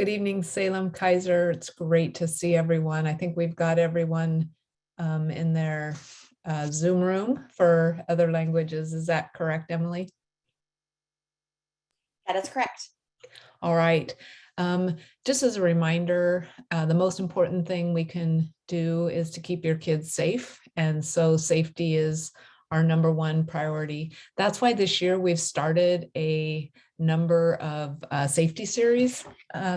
Good evening, Salem-Keizer. It's great to see everyone. I think we've got everyone in their Zoom room for other languages. Is that correct, Emily? That is correct. All right. Just as a reminder, the most important thing we can do is to keep your kids safe. And so safety is our number one priority. That's why this year we've started a number of safety series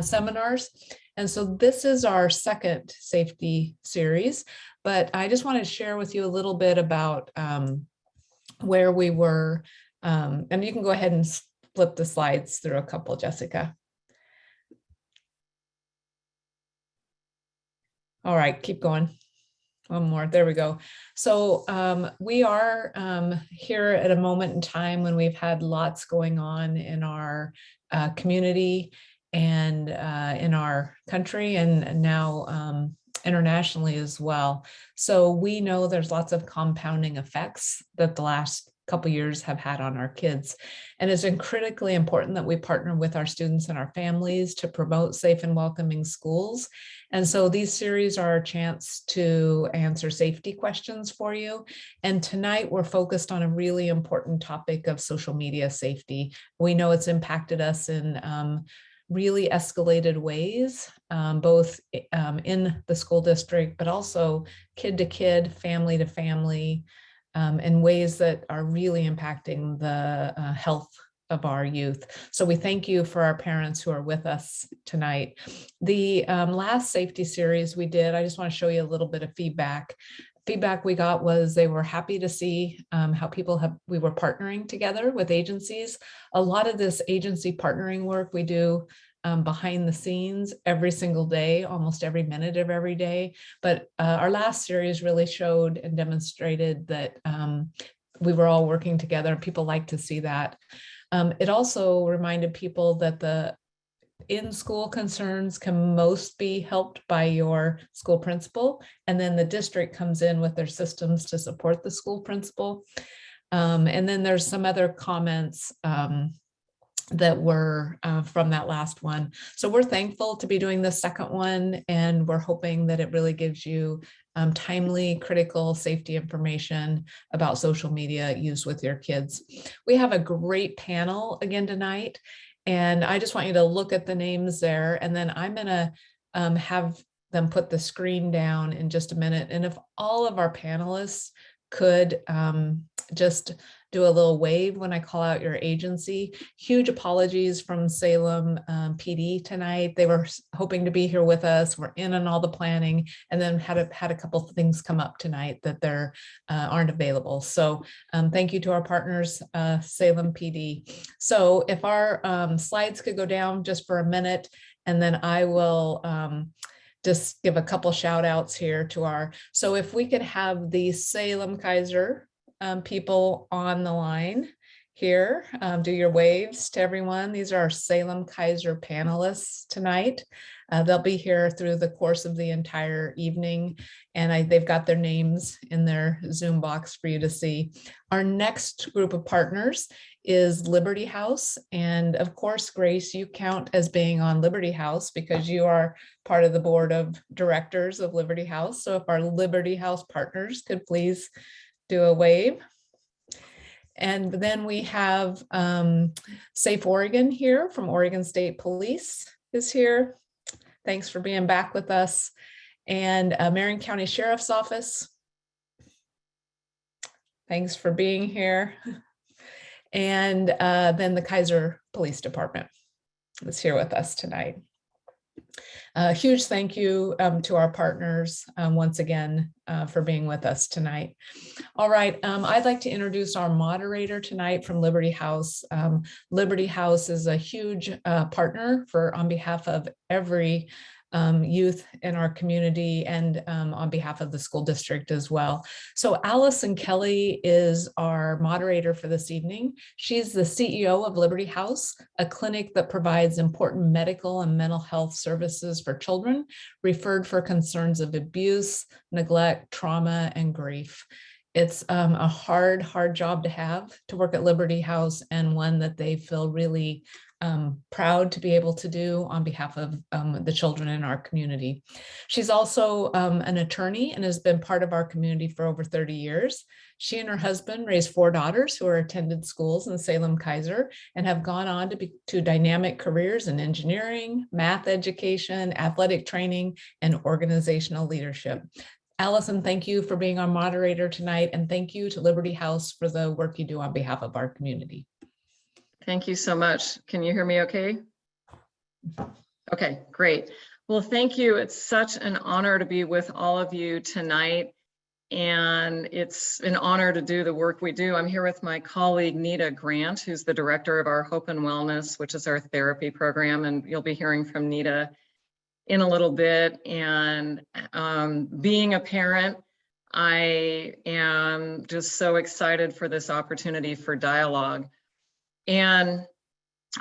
seminars. And so this is our second safety series, but I just want to share with you a little bit about where we were. And you can go ahead and flip the slides through a couple, Jessica. All right, keep going. One more, there we go. So we are here at a moment in time when we've had lots going on in our community and in our country and now internationally as well. So we know there's lots of compounding effects that the last couple years have had on our kids. And it's been critically important that we partner with our students and our families to promote safe and welcoming schools. And so these series are a chance to answer safety questions for you. And tonight we're focused on a really important topic of social media safety. We know it's impacted us in really escalated ways, both in the school district, but also kid to kid, family to family, in ways that are really impacting the health of our youth. So we thank you for our parents who are with us tonight. The last safety series we did, I just want to show you a little bit of feedback. Feedback we got was they were happy to see how we were partnering together with agencies. A lot of this agency partnering work we do behind the scenes every single day, almost every minute of every day. But our last series really showed and demonstrated that we were all working together, and people like to see that. It also reminded people that the in-school concerns can most be helped by your school principal, and then the district comes in with their systems to support the school principal. And then there's some other comments that were from that last one. So we're thankful to be doing the second one, and we're hoping that it really gives you timely, critical safety information about social media use with your kids. We have a great panel again tonight, and I just want you to look at the names there, and then I'm gonna have them put the screen down in just a minute. And if all of our panelists could just do a little wave when I call out your agency. Huge apologies from Salem PD tonight. They were hoping to be here with us. We're in on all the planning, and then had a couple of things come up tonight that they aren't available. So thank you to our partners, Salem PD. So if our slides could go down just for a minute, and then I will just give a couple shout outs here to our, so if we could have the Salem-Keizer people on the line here, do your waves to everyone. These are our Salem-Keizer panelists tonight. They'll be here through the course of the entire evening, and they've got their names in their Zoom box for you to see. Our next group of partners is Liberty House. And of course, Grace, you count as being on Liberty House because you are part of the board of directors of Liberty House. So if our Liberty House partners could please do a wave. And then we have Safe Oregon here from Oregon State Police is here. Thanks for being back with us. And Marion County Sheriff's Office. Thanks for being here. And then the Keizer Police Department is here with us tonight. A huge thank you to our partners once again for being with us tonight. All right, I'd like to introduce our moderator tonight from Liberty House. Liberty House is a huge partner on behalf of every youth in our community and on behalf of the school district as well. So Allison Kelly is our moderator for this evening. She's the CEO of Liberty House, a clinic that provides important medical and mental health services for children referred for concerns of abuse, neglect, trauma, and grief. It's a hard job to have to work at Liberty House, and one that they feel really proud to be able to do on behalf of the children in our community. She's also an attorney and has been part of our community for over 30 years. She and her husband raised 4 daughters who are attended schools in Salem-Keizer and have gone on to dynamic careers in engineering, math education, athletic training, and organizational leadership. Allison, thank you for being our moderator tonight, and thank you to Liberty House for the work you do on behalf of our community. Thank you so much. Can you hear me okay? Okay, great. Well, thank you. It's such an honor to be with all of you tonight, and it's an honor to do the work we do. I'm here with my colleague, Nita Grant, who's the director of our Hope and Wellness, which is our therapy program, and you'll be hearing from Nita in a little bit. And being a parent, I am just so excited for this opportunity for dialogue. And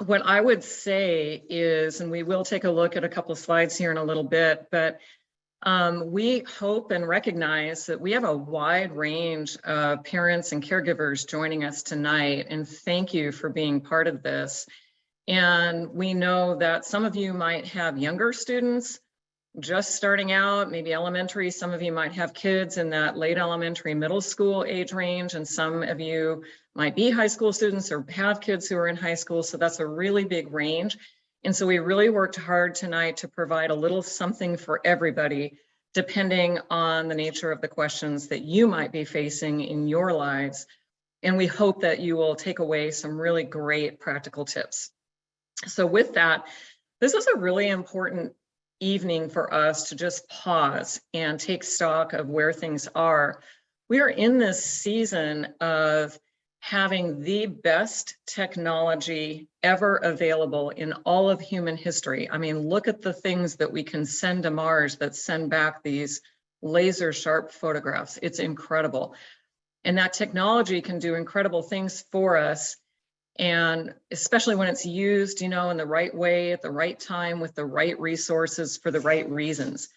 what I would say is, and we will take a look at a couple of slides here in a little bit, but we hope and recognize that we have a wide range of parents and caregivers joining us tonight, and thank you for being part of this. And we know that some of you might have younger students just starting out, maybe elementary. Some of you might have kids in that late elementary, middle school age range, and some of you might be high school students or have kids who are in high school. So that's a really big range. And so we really worked hard tonight to provide a little something for everybody, depending on the nature of the questions that you might be facing in your lives. And we hope that you will take away some really great practical tips. So with that, this is a really important evening for us to just pause and take stock of where things are. We are in this season of having the best technology ever available in all of human history. I mean, look at the things that we can send to Mars that send back these laser sharp photographs. It's incredible. And that technology can do incredible things for us. And especially when it's used, you know, in the right way, at the right time, with the right resources for the right reasons.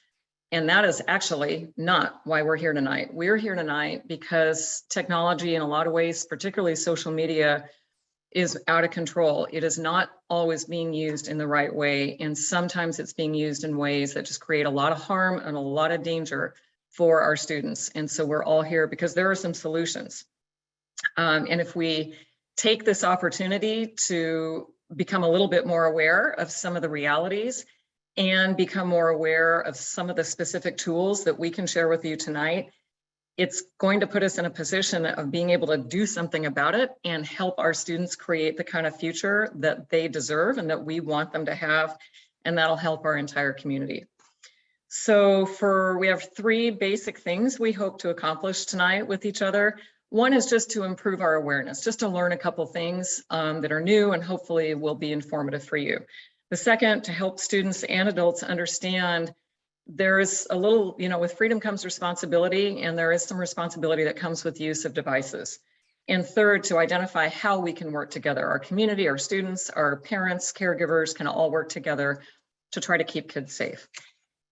And that is actually not why we're here tonight. We're here tonight because technology in a lot of ways, particularly social media, is out of control. It is not always being used in the right way. And sometimes it's being used in ways that just create a lot of harm and a lot of danger for our students. And so we're all here because there are some solutions. And if we take this opportunity to become a little bit more aware of some of the realities and become more aware of some of the specific tools that we can share with you tonight, it's going to put us in a position of being able to do something about it and help our students create the kind of future that they deserve and that we want them to have, and that'll help our entire community. So we have 3 basic things we hope to accomplish tonight with each other. One is just to improve our awareness, just to learn a couple things that are new and hopefully will be informative for you. The second, to help students and adults understand there's a little, you know, with freedom comes responsibility, and there is some responsibility that comes with use of devices. And third, to identify how we can work together. Our community, our students, our parents, caregivers can all work together to try to keep kids safe.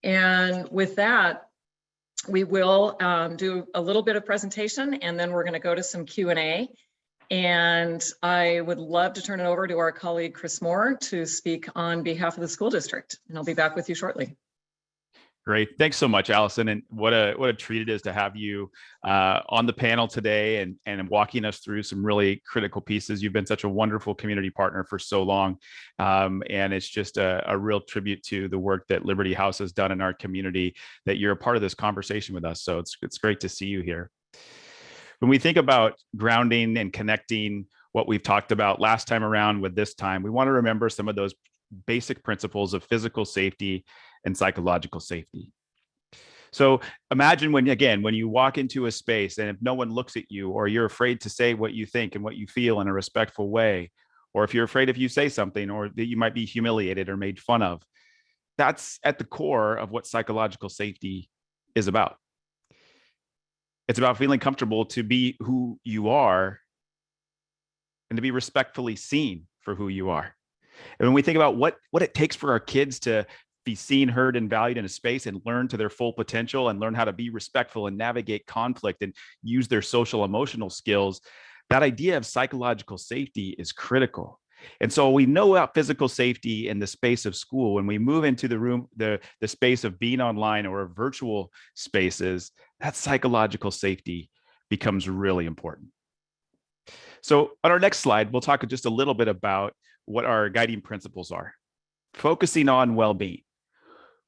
And with that, we will do a little bit of presentation, and then we're going to go to some Q&A. And I would love to turn it over to our colleague, Chris Moore, to speak on behalf of the school district. And I'll be back with you shortly. Great. Thanks so much, Allison. And what a treat it is to have you on the panel today and walking us through some really critical pieces. You've been such a wonderful community partner for so long. And it's just a real tribute to the work that Liberty House has done in our community, that you're a part of this conversation with us. So it's great to see you here. When we think about grounding and connecting what we've talked about last time around with this time, we want to remember some of those basic principles of physical safety and psychological safety. So imagine when you walk into a space and if no one looks at you, or you're afraid to say what you think and what you feel in a respectful way, or if you're afraid if you say something or that you might be humiliated or made fun of, that's at the core of what psychological safety is about. It's about feeling comfortable to be who you are and to be respectfully seen for who you are. And when we think about what it takes for our kids to be seen, heard, and valued in a space and learn to their full potential and learn how to be respectful and navigate conflict and use their social emotional skills, that idea of psychological safety is critical. And so we know about physical safety in the space of school. When we move into the room, the space of being online or virtual spaces, that psychological safety becomes really important. So on our next slide, we'll talk just a little bit about what our guiding principles are. Focusing on well-being.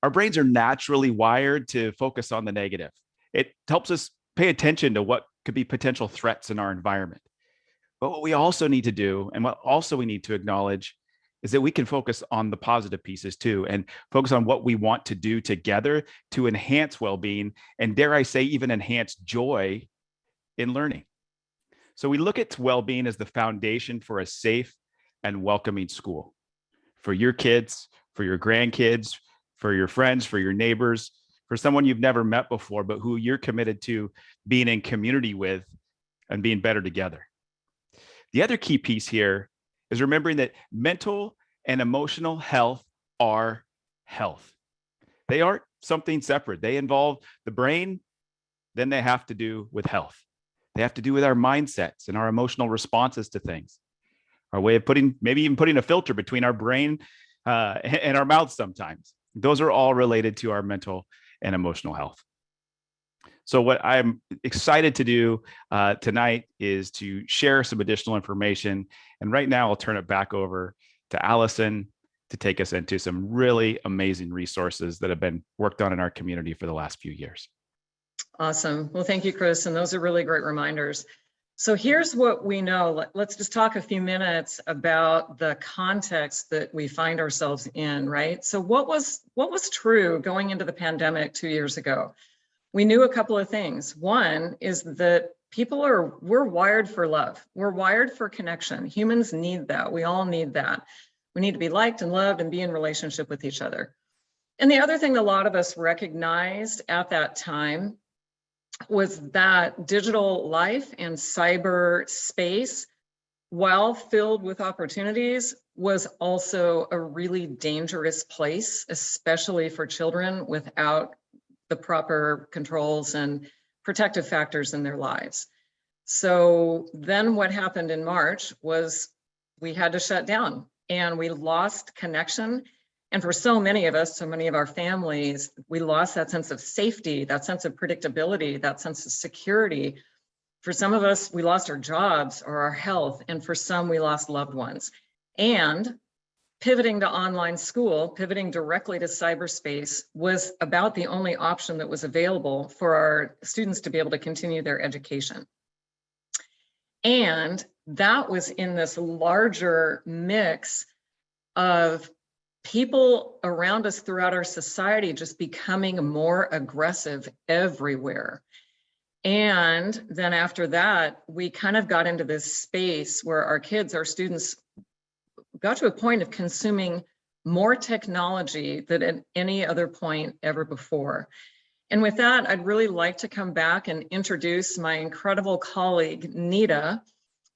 Our brains are naturally wired to focus on the negative. It helps us pay attention to what could be potential threats in our environment. But what we also need to do, and what also we need to acknowledge, is that we can focus on the positive pieces too, and focus on what we want to do together to enhance well-being, and dare I say, even enhance joy in learning. So we look at well-being as the foundation for a safe and welcoming school for your kids, for your grandkids, for your friends, for your neighbors, for someone you've never met before, but who you're committed to being in community with and being better together. The other key piece here is remembering that mental and emotional health are health. They aren't something separate. They involve the brain, then they have to do with health. They have to do with our mindsets and our emotional responses to things. Our way of maybe even putting a filter between our brain and our mouth sometimes. Those are all related to our mental and emotional health. So what I'm excited to do tonight is to share some additional information. And right now I'll turn it back over to Allison to take us into some really amazing resources that have been worked on in our community for the last few years. Awesome. Well, thank you, Chris. And those are really great reminders. So here's what we know. Let's just talk a few minutes about the context that we find ourselves in, right? So what was true going into the pandemic 2 years ago? We knew a couple of things. One is that we're wired for love. We're wired for connection. Humans need that. We all need that. We need to be liked and loved and be in relationship with each other. And the other thing a lot of us recognized at that time was that digital life and cyber space, while filled with opportunities, was also a really dangerous place, especially for children without the proper controls and protective factors in their lives. So then what happened in March was we had to shut down and we lost connection. And for so many of us, so many of our families, we lost that sense of safety, that sense of predictability, that sense of security. For some of us, we lost our jobs or our health, and for some, we lost loved ones. And pivoting to online school, pivoting directly to cyberspace was about the only option that was available for our students to be able to continue their education. And that was in this larger mix of people around us throughout our society just becoming more aggressive everywhere. And then after that, we kind of got into this space where our kids, our students, got to a point of consuming more technology than at any other point ever before. And with that, I'd really like to come back and introduce my incredible colleague, Nita,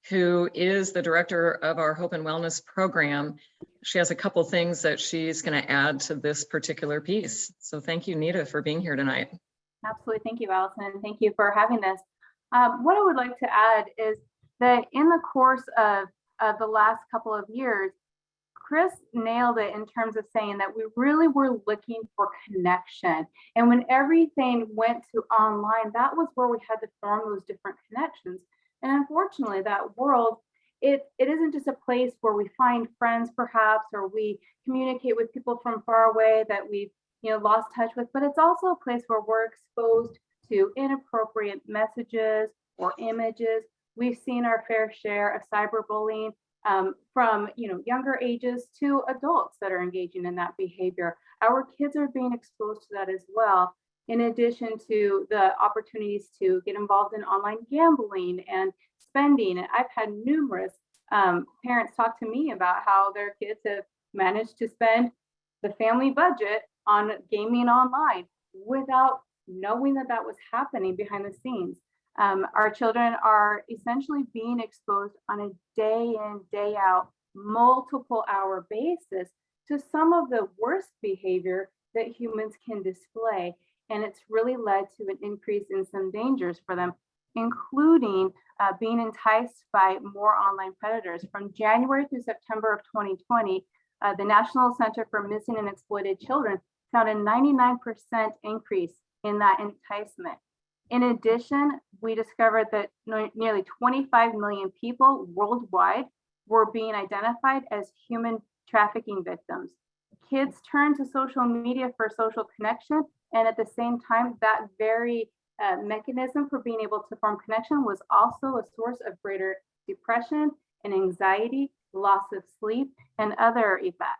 who is the director of our Hope and Wellness program. She has a couple things that she's going to add to this particular piece. So thank you, Nita, for being here tonight. Absolutely. Thank you, Allison. Thank you for having this. What I would like to add is that in the course of the last couple of years, Chris nailed it in terms of saying that we really were looking for connection. And when everything went to online, that was where we had to form those different connections. And unfortunately, that world, it isn't just a place where we find friends perhaps, or we communicate with people from far away that we've lost touch with, but it's also a place where we're exposed to inappropriate messages or images. We've seen our fair share of cyberbullying from younger ages to adults that are engaging in that behavior. Our kids are being exposed to that as well, in addition to the opportunities to get involved in online gambling and spending. And I've had numerous parents talk to me about how their kids have managed to spend the family budget on gaming online without knowing that that was happening behind the scenes. Our children are essentially being exposed on a day in, day out, multiple hour basis to some of the worst behavior that humans can display. And it's really led to an increase in some dangers for them. including being enticed by more online predators. From January through September of 2020, the National Center for Missing and Exploited Children found a 99% increase in that enticement. In addition, we discovered that nearly 25 million people worldwide were being identified as human trafficking victims. Kids turn to social media for social connection, and at the same time, that very mechanism for being able to form connection was also a source of greater depression and anxiety, loss of sleep, and other effects.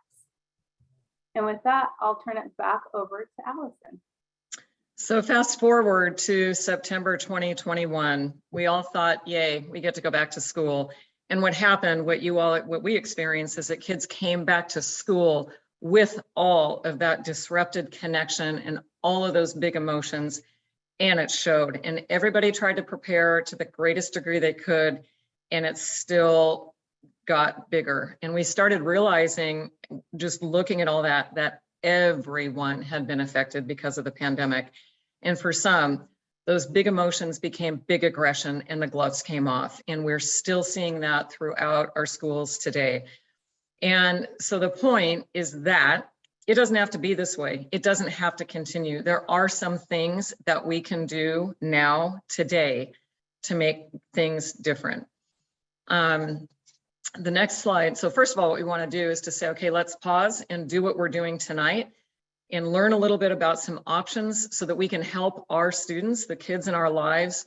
And with that, I'll turn it back over to Allison. So fast forward to September 2021, we all thought, yay, we get to go back to school. And what happened, what we experienced is that kids came back to school with all of that disrupted connection and all of those big emotions, and it showed. And everybody tried to prepare to the greatest degree they could, and it still got bigger. And we started realizing, just looking at all that, that everyone had been affected because of the pandemic. And for some, those big emotions became big aggression and the gloves came off. And we're still seeing that throughout our schools today. And so the point is that it doesn't have to be this way. It doesn't have to continue. There are some things that we can do now, today, to make things different. The next slide. So first of all, what we want to do is to say, okay, let's pause and do what we're doing tonight and learn a little bit about some options so that we can help our students, the kids in our lives,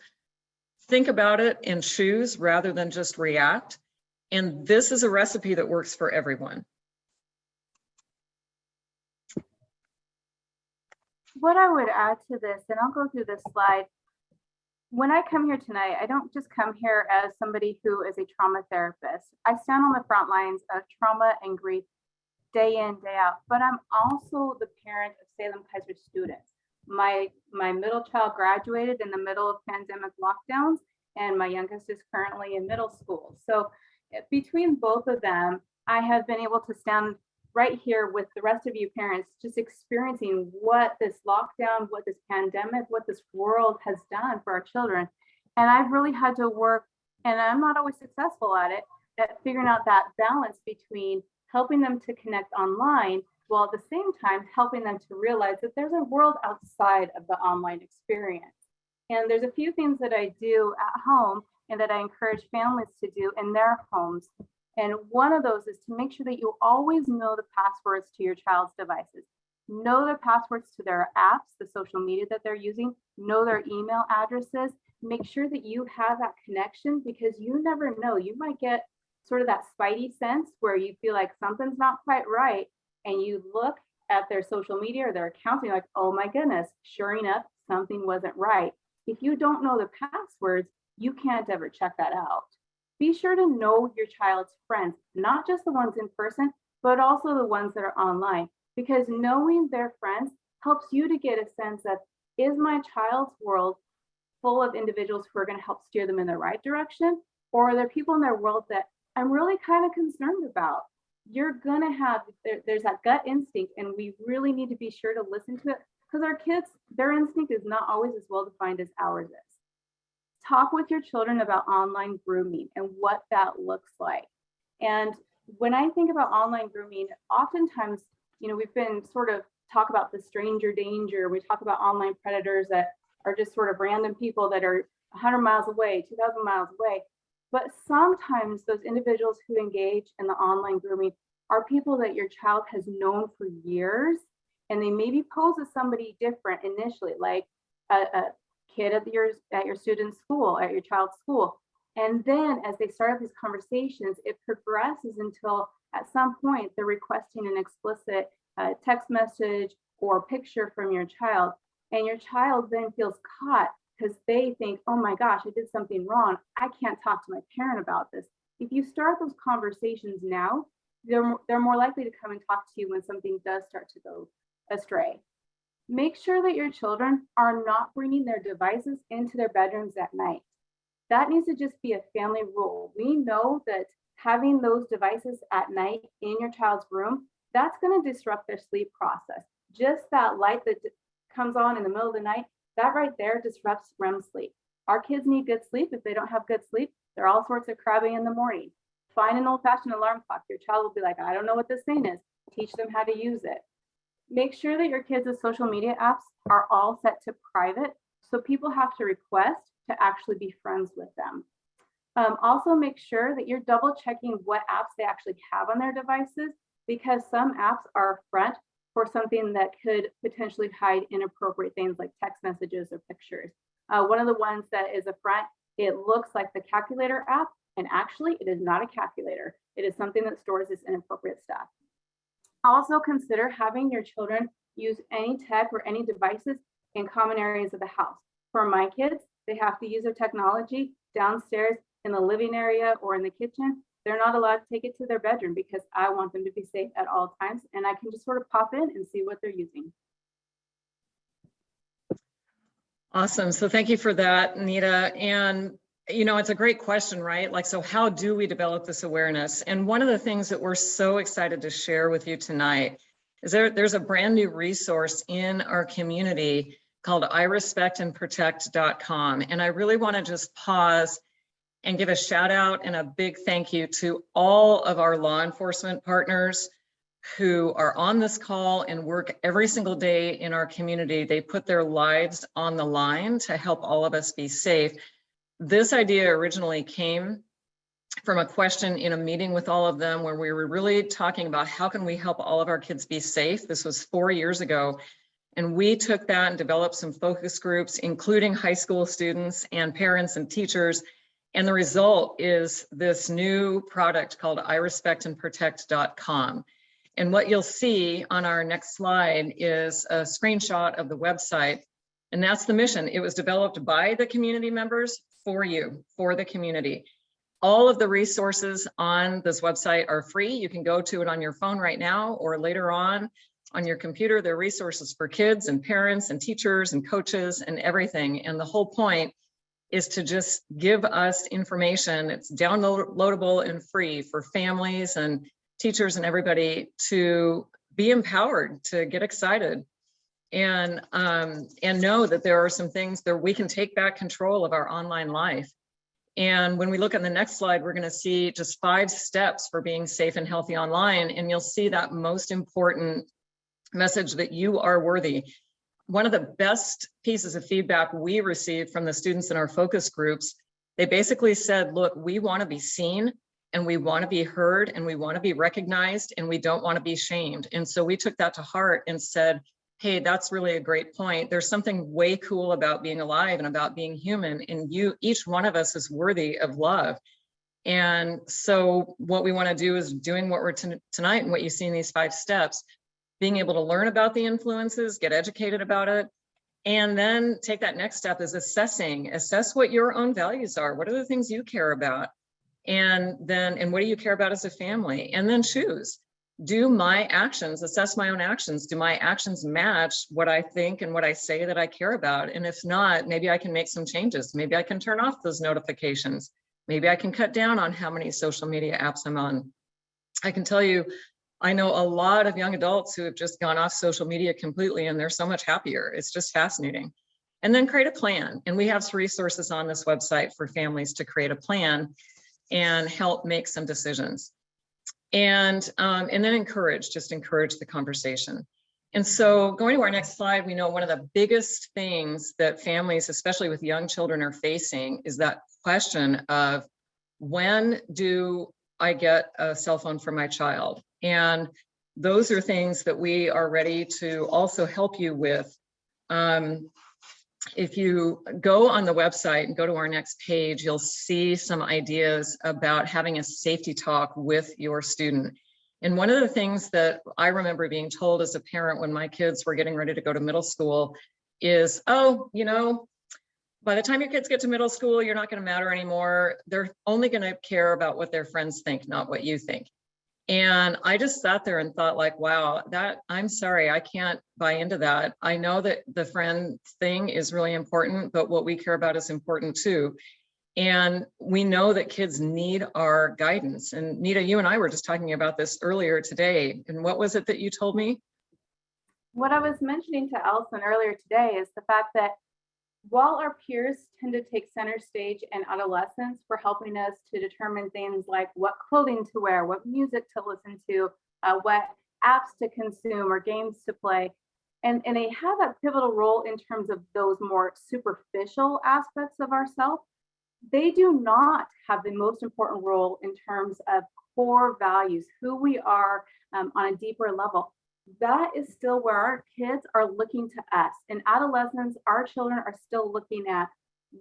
think about it and choose rather than just react. And this is a recipe that works for everyone. What I would add to this, and I'll go through this slide, when I come here tonight, I don't just come here as somebody who is a trauma therapist. I stand on the front lines of trauma and grief day in, day out, but I'm also the parent of Salem-Keizer students. My middle child graduated in the middle of pandemic lockdowns, and my youngest is currently in middle school. So between both of them, I have been able to stand right here with the rest of you parents, just experiencing what this lockdown, what this pandemic, what this world has done for our children. And I've really had to work, and I'm not always successful at it, at figuring out that balance between helping them to connect online, while at the same time helping them to realize that there's a world outside of the online experience. And there's a few things that I do at home and that I encourage families to do in their homes. And one of those is to make sure that you always know the passwords to your child's devices. Know the passwords to their apps, the social media that they're using, know their email addresses. Make sure that you have that connection, because you never know. You might get sort of that spidey sense where you feel like something's not quite right, and you look at their social media or their accounts and you're like, oh my goodness, sure enough, something wasn't right. If you don't know the passwords, you can't ever check that out. Be sure to know your child's friends, not just the ones in person, but also the ones that are online, because knowing their friends helps you to get a sense of, is my child's world full of individuals who are going to help steer them in the right direction? Or are there people in their world that I'm really kind of concerned about? You're going to have, there's that gut instinct, and we really need to be sure to listen to it, because our kids, their instinct is not always as well defined as ours is. Talk with your children about online grooming and what that looks like. And when I think about online grooming, oftentimes, we've been sort of talk about the stranger danger. We talk about online predators that are just sort of random people that are 100 miles away, 2,000 miles away. But sometimes those individuals who engage in the online grooming are people that your child has known for years, and they maybe pose as somebody different initially, like a kid at your student's school, at your child's school. And then as they start these conversations, it progresses until at some point they're requesting an explicit text message or picture from your child. And your child then feels caught because they think, oh my gosh, I did something wrong. I can't talk to my parent about this. If you start those conversations now, they're more likely to come and talk to you when something does start to go astray. Make sure that your children are not bringing their devices into their bedrooms at night. That needs to just be a family rule. We know that having those devices at night in your child's room, that's going to disrupt their sleep process. Just that light that comes on in the middle of the night, that right there disrupts REM sleep. Our kids need good sleep. If they don't have good sleep, they're all sorts of crabby in the morning. Find an old-fashioned alarm clock. Your child will be like, I don't know what this thing is. Teach them how to use it. Make sure that your kids' social media apps are all set to private, so people have to request to actually be friends with them. Also make sure that you're double checking what apps they actually have on their devices, because some apps are a front for something that could potentially hide inappropriate things like text messages or pictures. One of the ones that is a front, it looks like the calculator app, and actually it is not a calculator. It is something that stores this inappropriate stuff. Also consider having your children use any tech or any devices in common areas of the house. For my kids, they have to use their technology downstairs in the living area or in the kitchen. They're not allowed to take it to their bedroom because I want them to be safe at all times, and I can just sort of pop in and see what they're using. Awesome. So thank you for that, Nita. And you know, it's a great question, right? Like, so how do we develop this awareness? And one of the things that we're so excited to share with you tonight is there's a brand new resource in our community called irespectandprotect.com. And I really want to just pause and give a shout out and a big thank you to all of our law enforcement partners who are on this call and work every single day in our community. They put their lives on the line to help all of us be safe. This idea originally came from a question in a meeting with all of them where we were really talking about how can we help all of our kids be safe. This was 4 years ago. And we took that and developed some focus groups, including high school students and parents and teachers. And the result is this new product called irespectandprotect.com. And what you'll see on our next slide is a screenshot of the website. And that's the mission. It was developed by the community members for you, for the community. All of the resources on this website are free. You can go to it on your phone right now or later on your computer. There are resources for kids and parents and teachers and coaches and everything. And the whole point is to just give us information. It's downloadable and free for families and teachers and everybody to be empowered, to get excited and know that there are some things that we can take back control of our online life. And when we look at the next slide, we're going to see just 5 steps for being safe and healthy online. And you'll see that most important message that you are worthy. One of the best pieces of feedback we received from the students in our focus groups, they basically said, look, we want to be seen and we want to be heard and we want to be recognized and we don't want to be shamed. And so we took that to heart and said, hey, that's really a great point. There's something way cool about being alive and about being human, and each one of us is worthy of love. And so what we want to do is doing what we're tonight and what you see in these 5 steps, being able to learn about the influences, get educated about it, and then take that next step is assess what your own values are. What are the things you care about? And what do you care about as a family? And then choose. Do my actions, assess my own actions. Do my actions match what I think and what I say that I care about? And if not, maybe I can make some changes. Maybe I can turn off those notifications. Maybe I can cut down on how many social media apps I'm on. I can tell you, I know a lot of young adults who have just gone off social media completely and they're so much happier. It's just fascinating. And then create a plan. And we have some resources on this website for families to create a plan and help make some decisions. And then encourage the conversation. And so going to our next slide, we know one of the biggest things that families, especially with young children, are facing is that question of when do I get a cell phone for my child? And those are things that we are ready to also help you with. If you go on the website and go to our next page, you'll see some ideas about having a safety talk with your student. And one of the things that I remember being told as a parent when my kids were getting ready to go to middle school is, oh, you know, by the time your kids get to middle school, you're not going to matter anymore. They're only going to care about what their friends think, not what you think. And I just sat there and thought like, wow, I'm sorry, I can't buy into that. I know that the friend thing is really important, but what we care about is important too. And we know that kids need our guidance. And Nita, you and I were just talking about this earlier today. And what was it that you told me? What I was mentioning to Allison earlier today is the fact that While our peers tend to take center stage in adolescence for helping us to determine things like what clothing to wear, what music to listen to, what apps to consume or games to play, and they have that pivotal role in terms of those more superficial aspects of ourselves, they do not have the most important role in terms of core values, who we are on a deeper level. That is still where our kids are looking to us. In adolescence, our children are still looking at,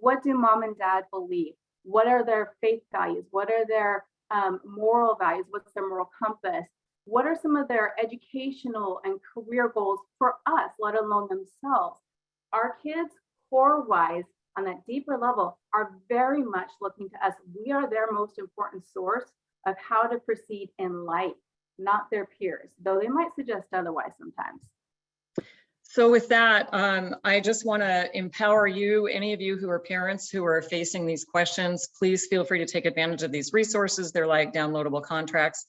what do mom and dad believe? What are their faith values? What are their moral values? What's their moral compass? What are some of their educational and career goals for us, let alone themselves? Our kids, core-wise, on that deeper level, are very much looking to us. We are their most important source of how to proceed in life, not their peers, though they might suggest otherwise sometimes. So with that, I just want to empower you, any of you who are parents who are facing these questions, please feel free to take advantage of these resources. They're like downloadable contracts.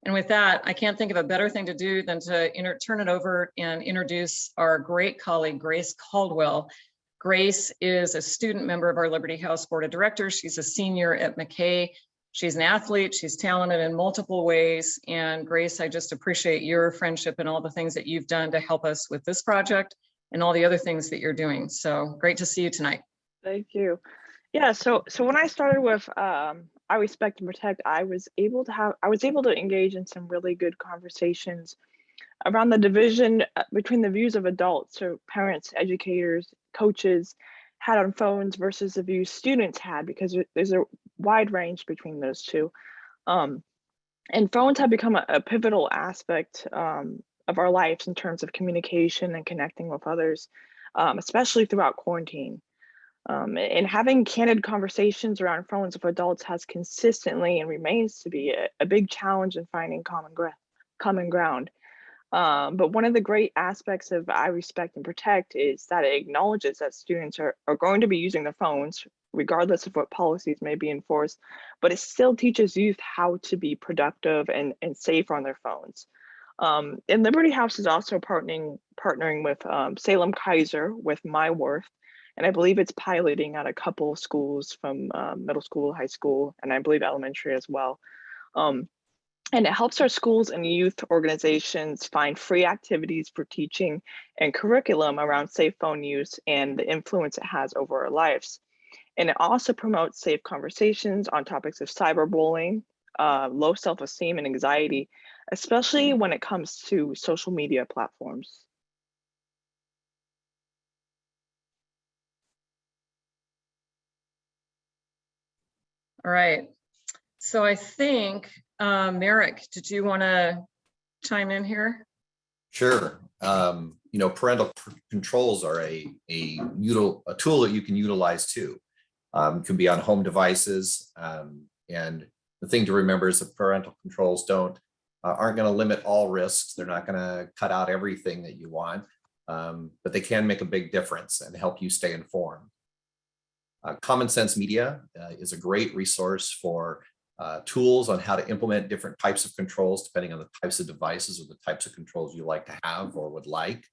And with that, I can't think of a better thing to do than to turn it over and introduce our great colleague, Grace Caldwell. Grace is a student member of our Liberty House Board of Directors. She's a senior at McKay. She's an athlete. She's talented in multiple ways. And Grace, I just appreciate your friendship and all the things that you've done to help us with this project and all the other things that you're doing. So great to see you tonight. Thank you. Yeah, so when I started with I Respect and Protect, I was able to engage in some really good conversations around the division between the views of adults, so parents, educators, coaches, had on phones versus the views students had, because there's a wide range between those two. And phones have become a pivotal aspect of our lives in terms of communication and connecting with others, especially throughout quarantine. And having candid conversations around phones with adults has consistently and remains to be a big challenge in finding common ground. But one of the great aspects of I Respect and Protect is that it acknowledges that students are going to be using their phones, regardless of what policies may be enforced, but it still teaches youth how to be productive and safe on their phones. And Liberty House is also partnering with Salem-Keizer with My Worth, and I believe it's piloting at a couple of schools from middle school, high school, and I believe elementary as well. And it helps our schools and youth organizations find free activities for teaching and curriculum around safe phone use and the influence it has over our lives. And it also promotes safe conversations on topics of cyberbullying, low self-esteem and anxiety, especially when it comes to social media platforms. All right. So I think, Merrick, did you want to chime in here? Sure. Parental controls are a tool that you can utilize too. It can be on home devices. And the thing to remember is that parental controls aren't going to limit all risks. They're not going to cut out everything that you want, but they can make a big difference and help you stay informed. Common Sense Media is a great resource for tools on how to implement different types of controls depending on the types of devices or the types of controls you like to have or would like.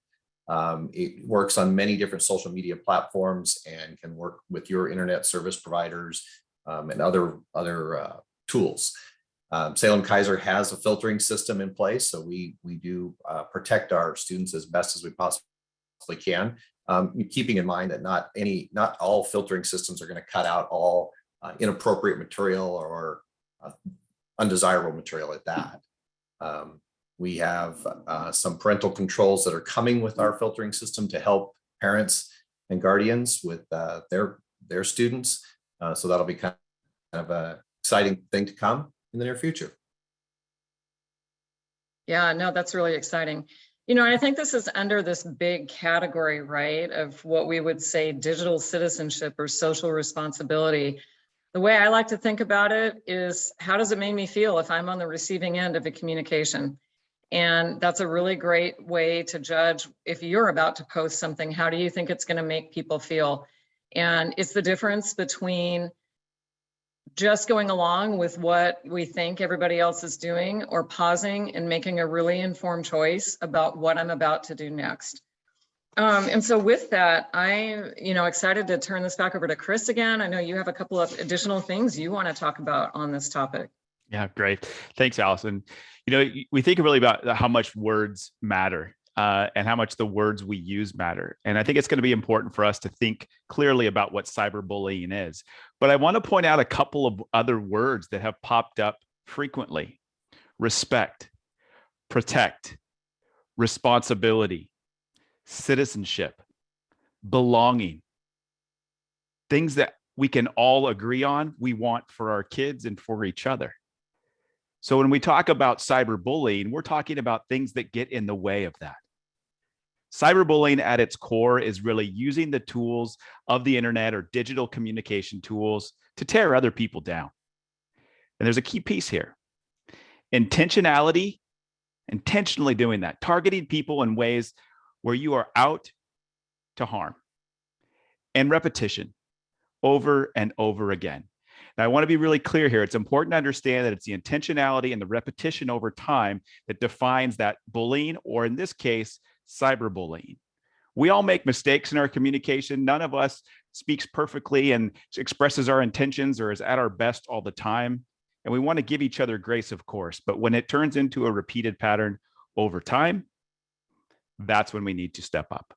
It works on many different social media platforms and can work with your internet service providers and other tools. Salem-Keizer has a filtering system in place, so we do protect our students as best as we possibly can, keeping in mind that not all filtering systems are going to cut out all inappropriate material or undesirable material at that. We have some parental controls that are coming with our filtering system to help parents and guardians with their students. So that'll be kind of an exciting thing to come in the near future. Yeah, no, that's really exciting. I think this is under this big category, right, of what we would say digital citizenship or social responsibility. The way I like to think about it is, how does it make me feel if I'm on the receiving end of a communication? And that's a really great way to judge if you're about to post something, how do you think it's going to make people feel? And it's the difference between just going along with what we think everybody else is doing, or pausing and making a really informed choice about what I'm about to do next. And so with that, I'm, excited to turn this back over to Chris again. I know you have a couple of additional things you want to talk about on this topic. Yeah, great. Thanks, Allison. We think really about how much words matter and how much the words we use matter. And I think it's going to be important for us to think clearly about what cyberbullying is. But I want to point out a couple of other words that have popped up frequently: respect, protect, responsibility, citizenship, belonging. Things that we can all agree on, we want for our kids and for each other. So when we talk about cyberbullying, we're talking about things that get in the way of that. Cyberbullying at its core is really using the tools of the internet or digital communication tools to tear other people down. And there's a key piece here: intentionality, intentionally doing that, targeting people in ways where you are out to harm, and repetition over and over again. Now, I want to be really clear here. It's important to understand that it's the intentionality and the repetition over time that defines that bullying, or in this case, cyberbullying. We all make mistakes in our communication. None of us speaks perfectly and expresses our intentions or is at our best all the time. And we want to give each other grace, of course. But when it turns into a repeated pattern over time, that's when we need to step up.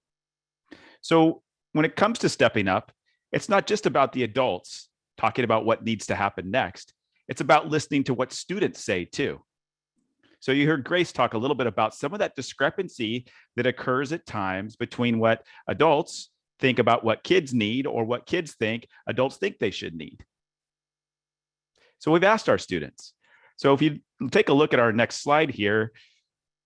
So when it comes to stepping up, it's not just about the adults talking about what needs to happen next. It's about listening to what students say too. So you heard Grace talk a little bit about some of that discrepancy that occurs at times between what adults think about what kids need or what kids think adults think they should need. So we've asked our students. So if you take a look at our next slide here,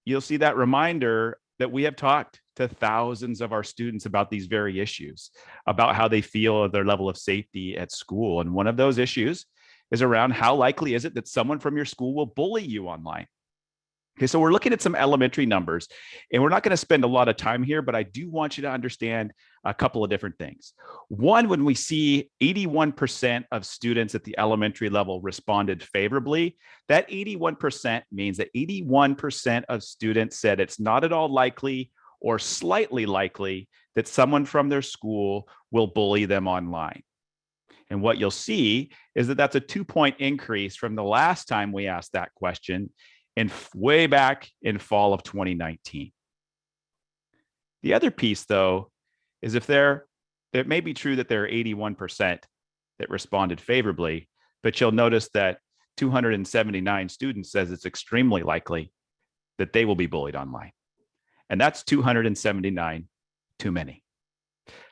you'll see that reminder that we have talked to thousands of our students about these very issues, about how they feel at their level of safety at school. And one of those issues is around how likely is it that someone from your school will bully you online? Okay, so we're looking at some elementary numbers, and we're not going to spend a lot of time here, but I do want you to understand a couple of different things. One, when we see 81% of students at the elementary level responded favorably, that 81% means that 81% of students said it's not at all likely or slightly likely that someone from their school will bully them online. And what you'll see is that that's a 2-point increase from the last time we asked that question, and way back in fall of 2019. The other piece, though, is it may be true that there are 81% that responded favorably, but you'll notice that 279 students says it's extremely likely that they will be bullied online. And that's 279 too many.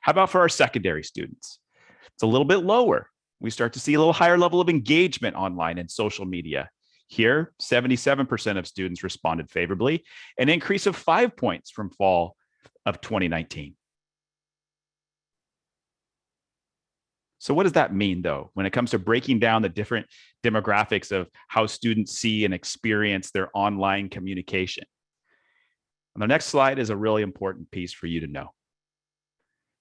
How about for our secondary students? It's a little bit lower. We start to see a little higher level of engagement online and social media. Here, 77% of students responded favorably, an increase of 5 points from fall of 2019. So what does that mean, though, when it comes to breaking down the different demographics of how students see and experience their online communication? On the next slide is a really important piece for you to know,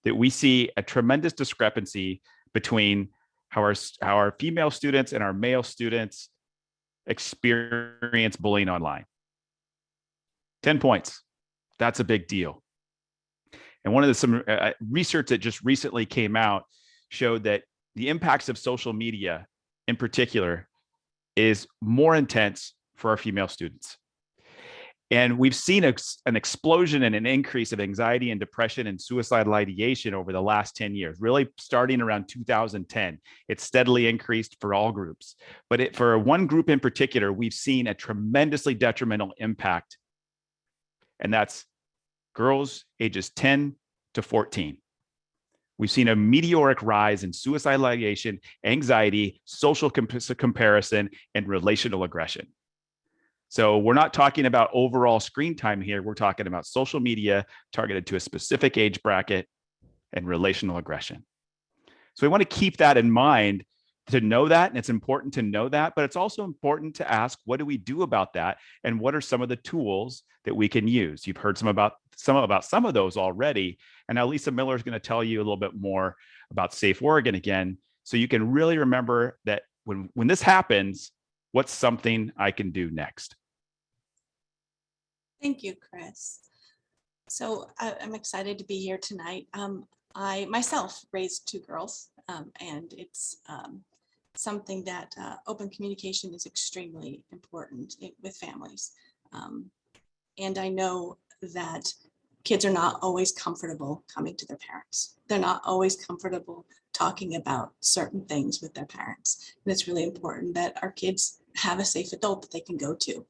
that we see a tremendous discrepancy between how our female students and our male students experience bullying online. 10 points. That's a big deal. And one of some research that just recently came out showed that the impacts of social media in particular is more intense for our female students. And we've seen an explosion and an increase of anxiety and depression and suicidal ideation over the last 10 years, really starting around 2010. It's steadily increased for all groups. But for one group in particular, we've seen a tremendously detrimental impact. And that's girls ages 10 to 14. We've seen a meteoric rise in suicidal ideation, anxiety, social comparison, and relational aggression. So we're not talking about overall screen time here. We're talking about social media targeted to a specific age bracket and relational aggression. So we want to keep that in mind to know that, and it's important to know that, but it's also important to ask, what do we do about that? And what are some of the tools that we can use? You've heard some about some of those already. And now Lisa Miller is going to tell you a little bit more about Safe Oregon again, so you can really remember that when this happens, what's something I can do next? Thank you, Chris. I'm excited to be here tonight. I myself raised 2 girls, and it's something that open communication is extremely important with families. And I know that kids are not always comfortable coming to their parents. They're not always comfortable talking about certain things with their parents. And it's really important that our kids have a safe adult that they can go to.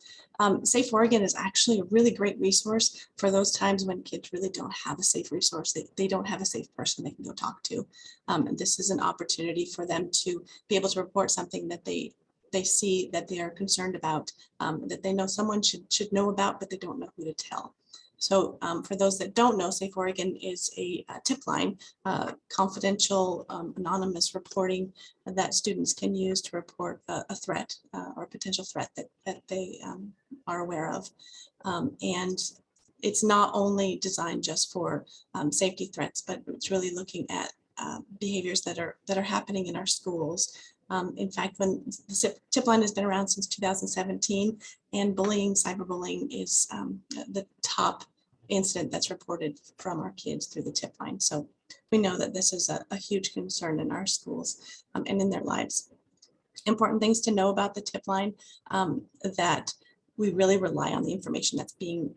Safe Oregon is actually a really great resource for those times when kids really don't have a safe resource. They don't have a safe person they can go talk to. And this is an opportunity for them to be able to report something that they see that they are concerned about, that they know someone should know about, but they don't know who to tell. So for those that don't know, Safe Oregon is a tip line, confidential, anonymous reporting that students can use to report a threat or a potential threat that they are aware of. And it's not only designed just for safety threats, but it's really looking at behaviors that are happening in our schools. In fact, when the tip line has been around since 2017, and bullying, cyberbullying is the top incident that's reported from our kids through the tip line. So we know that this is a huge concern in our schools and in their lives. Important things to know about the tip line, that we really rely on the information that's being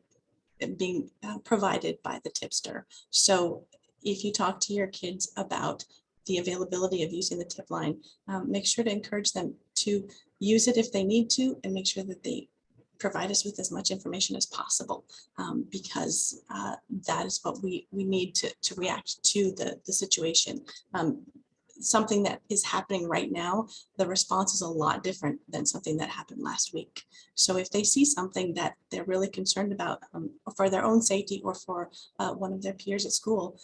provided by the tipster. So if you talk to your kids about the availability of using the tip line, make sure to encourage them to use it if they need to, and make sure that they provide us with as much information as possible, because that is what we need to react to the situation. Something that is happening right now, the response is a lot different than something that happened last week. So if they see something that they're really concerned about for their own safety or for one of their peers at school,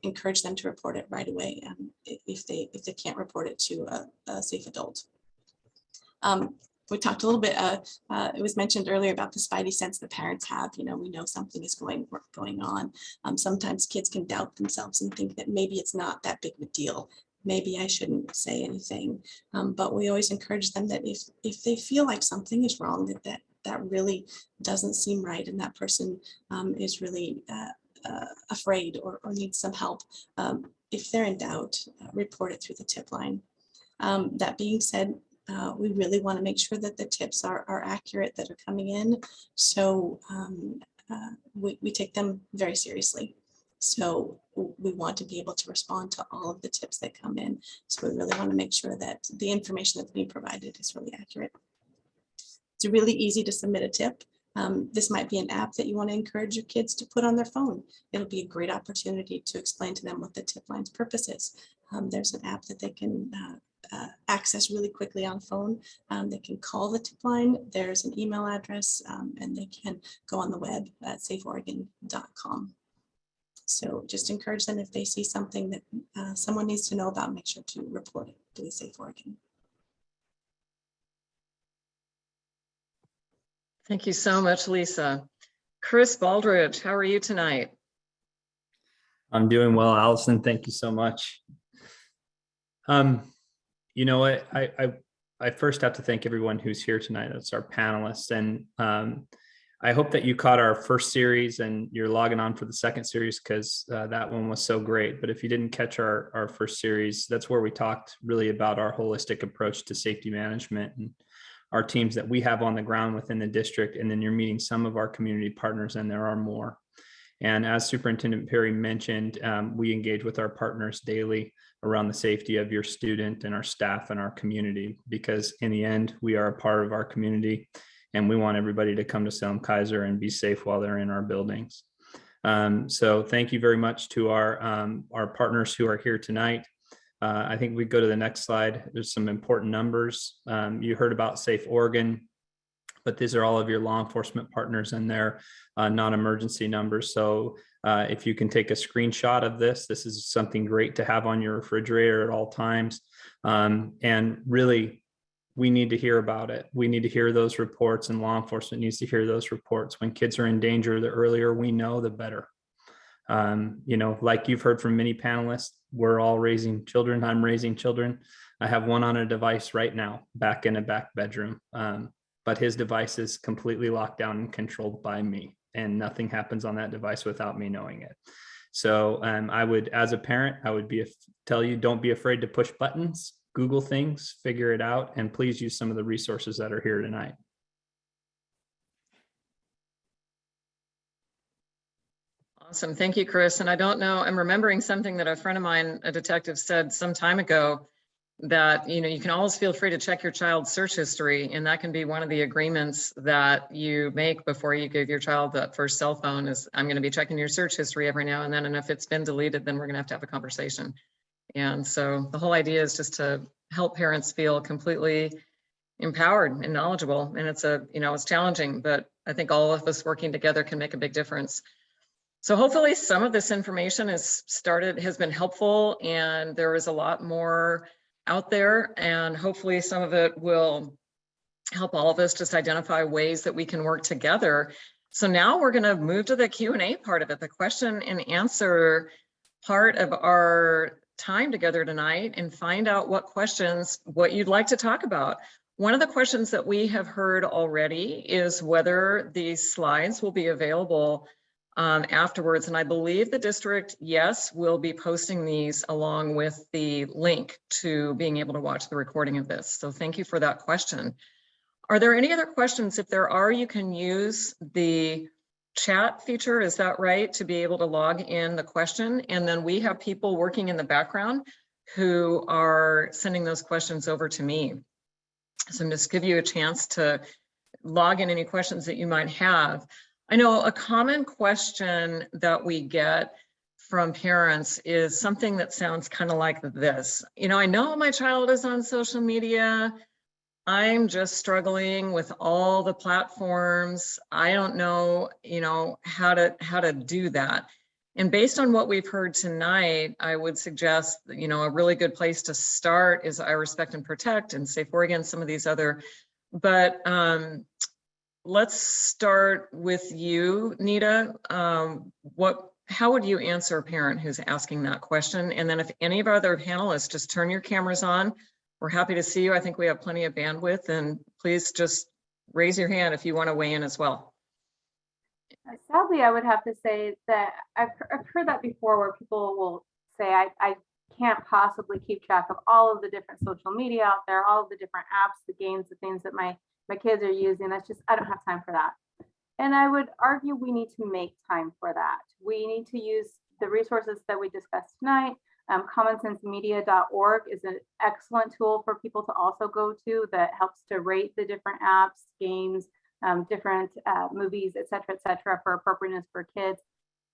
encourage them to report it right away if they can't report it to a safe adult. We talked a little bit, it was mentioned earlier about the spidey sense that parents have. We know something is going on. Sometimes kids can doubt themselves and think that maybe it's not that big of a deal. Maybe I shouldn't say anything. But we always encourage them that if they feel like something is wrong, that really doesn't seem right, and that person is really afraid or needs some help, if they're in doubt, report it through the tip line. That being said, we really want to make sure that the tips are accurate that are coming in. So we take them very seriously. So we want to be able to respond to all of the tips that come in. So we really want to make sure that the information that's being provided is really accurate. It's really easy to submit a tip. This might be an app that you want to encourage your kids to put on their phone. It'll be a great opportunity to explain to them what the tip line's purpose is. There's an app that they can access really quickly on phone. They can call the tip line. There's an email address, and they can go on the web at safeoregon.com. So just encourage them, if they see something that someone needs to know about, make sure to report it to Safe Oregon. Thank you so much, Lisa. Chris Baldridge, how are you tonight? I'm doing well, Allison. Thank you so much. You know what, I first have to thank everyone who's here tonight. That's our panelists. And I hope that you caught our first series and you're logging on for the second series, because that one was so great. But if you didn't catch our first series, that's where we talked really about our holistic approach to safety management and our teams that we have on the ground within the district. And then you're meeting some of our community partners, and there are more. And as Superintendent Perry mentioned, we engage with our partners daily around the safety of your student and our staff and our community, because in the end, we are a part of our community, and we want everybody to come to Salem-Keizer and be safe while they're in our buildings. So thank you very much to our partners who are here tonight. I think we go to the next slide. There's some important numbers. You heard about Safe Oregon, but these are all of your law enforcement partners and their non-emergency numbers. So if you can take a screenshot of this is something great to have on your refrigerator at all times. And really, we need to hear about it. We need to hear those reports, and law enforcement needs to hear those reports. When kids are in danger, the earlier we know, the better. Like you've heard from many panelists, we're all raising children. I'm raising children. I have one on a device right now, back in a back bedroom. But his device is completely locked down and controlled by me. and nothing happens on that device without me knowing it. So I would, as a parent, I would tell you, don't be afraid to push buttons, Google things, figure it out, and please use some of the resources that are here tonight. Awesome. Thank you, Chris. And I don't know, I'm remembering something that a friend of mine, a detective, said some time ago, that, you know, you can always feel free to check your child's search history, and that can be one of the agreements that you make before you give your child that first cell phone is, I'm going to be checking your search history every now and then, and if it's been deleted, then we're going to have a conversation. And so the whole idea is just to help parents feel completely empowered and knowledgeable. And it's it's challenging, but I think all of us working together can make a big difference. So hopefully some of this information has been helpful, and there is a lot more out there, and hopefully some of it will help all of us just identify ways that we can work together. So now we're going to move to the Q&A part of it, the question and answer part of our time together tonight, and find out what you'd like to talk about. One of the questions that we have heard already is whether these slides will be available afterwards. And I believe the district, yes, will be posting these along with the link to being able to watch the recording of this. So thank you for that question. Are there any other questions? If there are, you can use the chat feature, is that right, to be able to log in the question. And then we have people working in the background who are sending those questions over to me. So I'm just give you a chance to log in any questions that you might have. I know a common question that we get from parents is something that sounds kind of like this. You know, I know my child is on social media. I'm just struggling with all the platforms. I don't know, how to do that. And based on what we've heard tonight, I would suggest, a really good place to start is I Respect and Protect and Safe Oregon, some of these other, but let's start with you, Nita. How would you answer a parent who's asking that question? And then if any of our other panelists, just turn your cameras on. We're happy to see you. I think we have plenty of bandwidth, and please just raise your hand if you want to weigh in as well. Sadly, I would have to say that I've heard that before, where people will say, I can't possibly keep track of all of the different social media out there, all of the different apps, the games, the things that my kids are using. That's just, I don't have time for that. And I would argue we need to make time for that. We need to use the resources that we discussed tonight. commonsensemedia.org is an excellent tool for people to also go to that helps to rate the different apps, games, different movies, et cetera, for appropriateness for kids.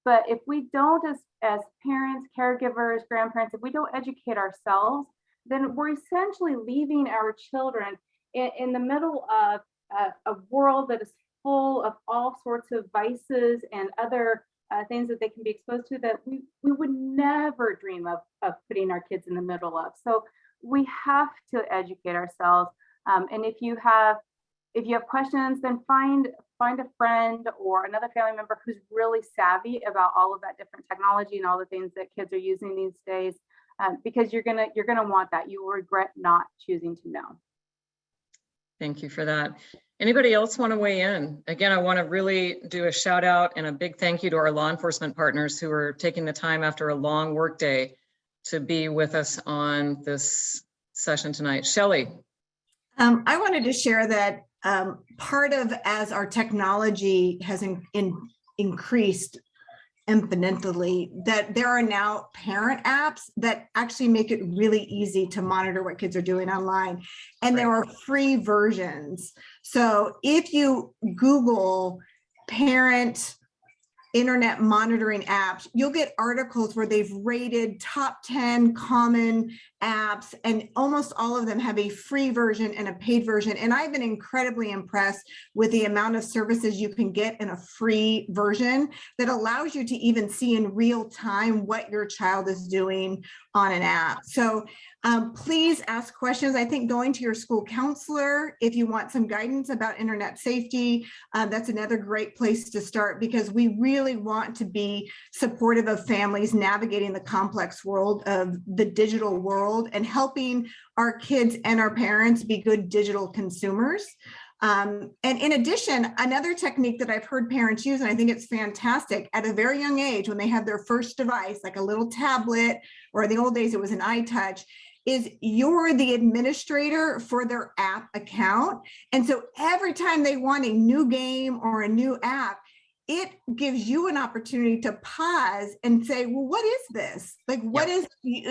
But if we don't, as parents, caregivers, grandparents, if we don't educate ourselves, then we're essentially leaving our children in the middle of a world that is full of all sorts of vices and other things that they can be exposed to that we would never dream of putting our kids in the middle of. So we have to educate ourselves. And if you have questions, then find a friend or another family member who's really savvy about all of that different technology and all the things that kids are using these days, because you're gonna want that. You will regret not choosing to know. Thank you for that. Anybody else want to weigh in? Again, I want to really do a shout out and a big thank you to our law enforcement partners who are taking the time after a long work day to be with us on this session tonight. Shelley. I wanted to share that part of, as our technology has increased exponentially, that there are now parent apps that actually make it really easy to monitor what kids are doing online. And there are free versions. So if you Google parent internet monitoring apps, you'll get articles where they've rated top 10 common apps, and almost all of them have a free version and a paid version. And I've been incredibly impressed with the amount of services you can get in a free version that allows you to even see in real time what your child is doing on an app. So please ask questions. I think going to your school counselor, if you want some guidance about internet safety, that's another great place to start, because we really want to be supportive of families navigating the complex world of the digital world and helping our kids and our parents be good digital consumers. And in addition, another technique that I've heard parents use, and I think it's fantastic, at a very young age, when they have their first device, like a little tablet, or in the old days, it was an iTouch, is you're the administrator for their app account. And so every time they want a new game or a new app, it gives you an opportunity to pause and say, well, what is this? Like, what is,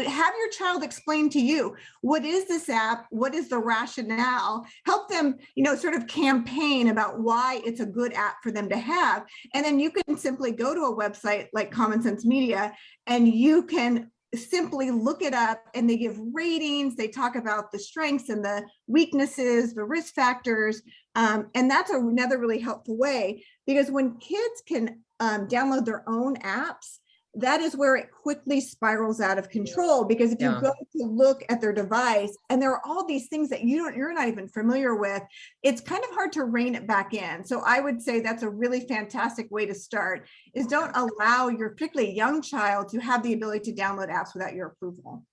have your child explain to you, what is this app? What is the rationale? Help them, sort of campaign about why it's a good app for them to have. And then you can simply go to a website like Common Sense Media, and you can simply look it up, and they give ratings. They talk about the strengths and the weaknesses, the risk factors. And that's another really helpful way, because when kids can download their own apps, that is where it quickly spirals out of control. Because if you go to look at their device and there are all these things that you're not even familiar with, it's kind of hard to rein it back in. So I would say that's a really fantastic way to start, is don't allow your particularly young child to have the ability to download apps without your approval.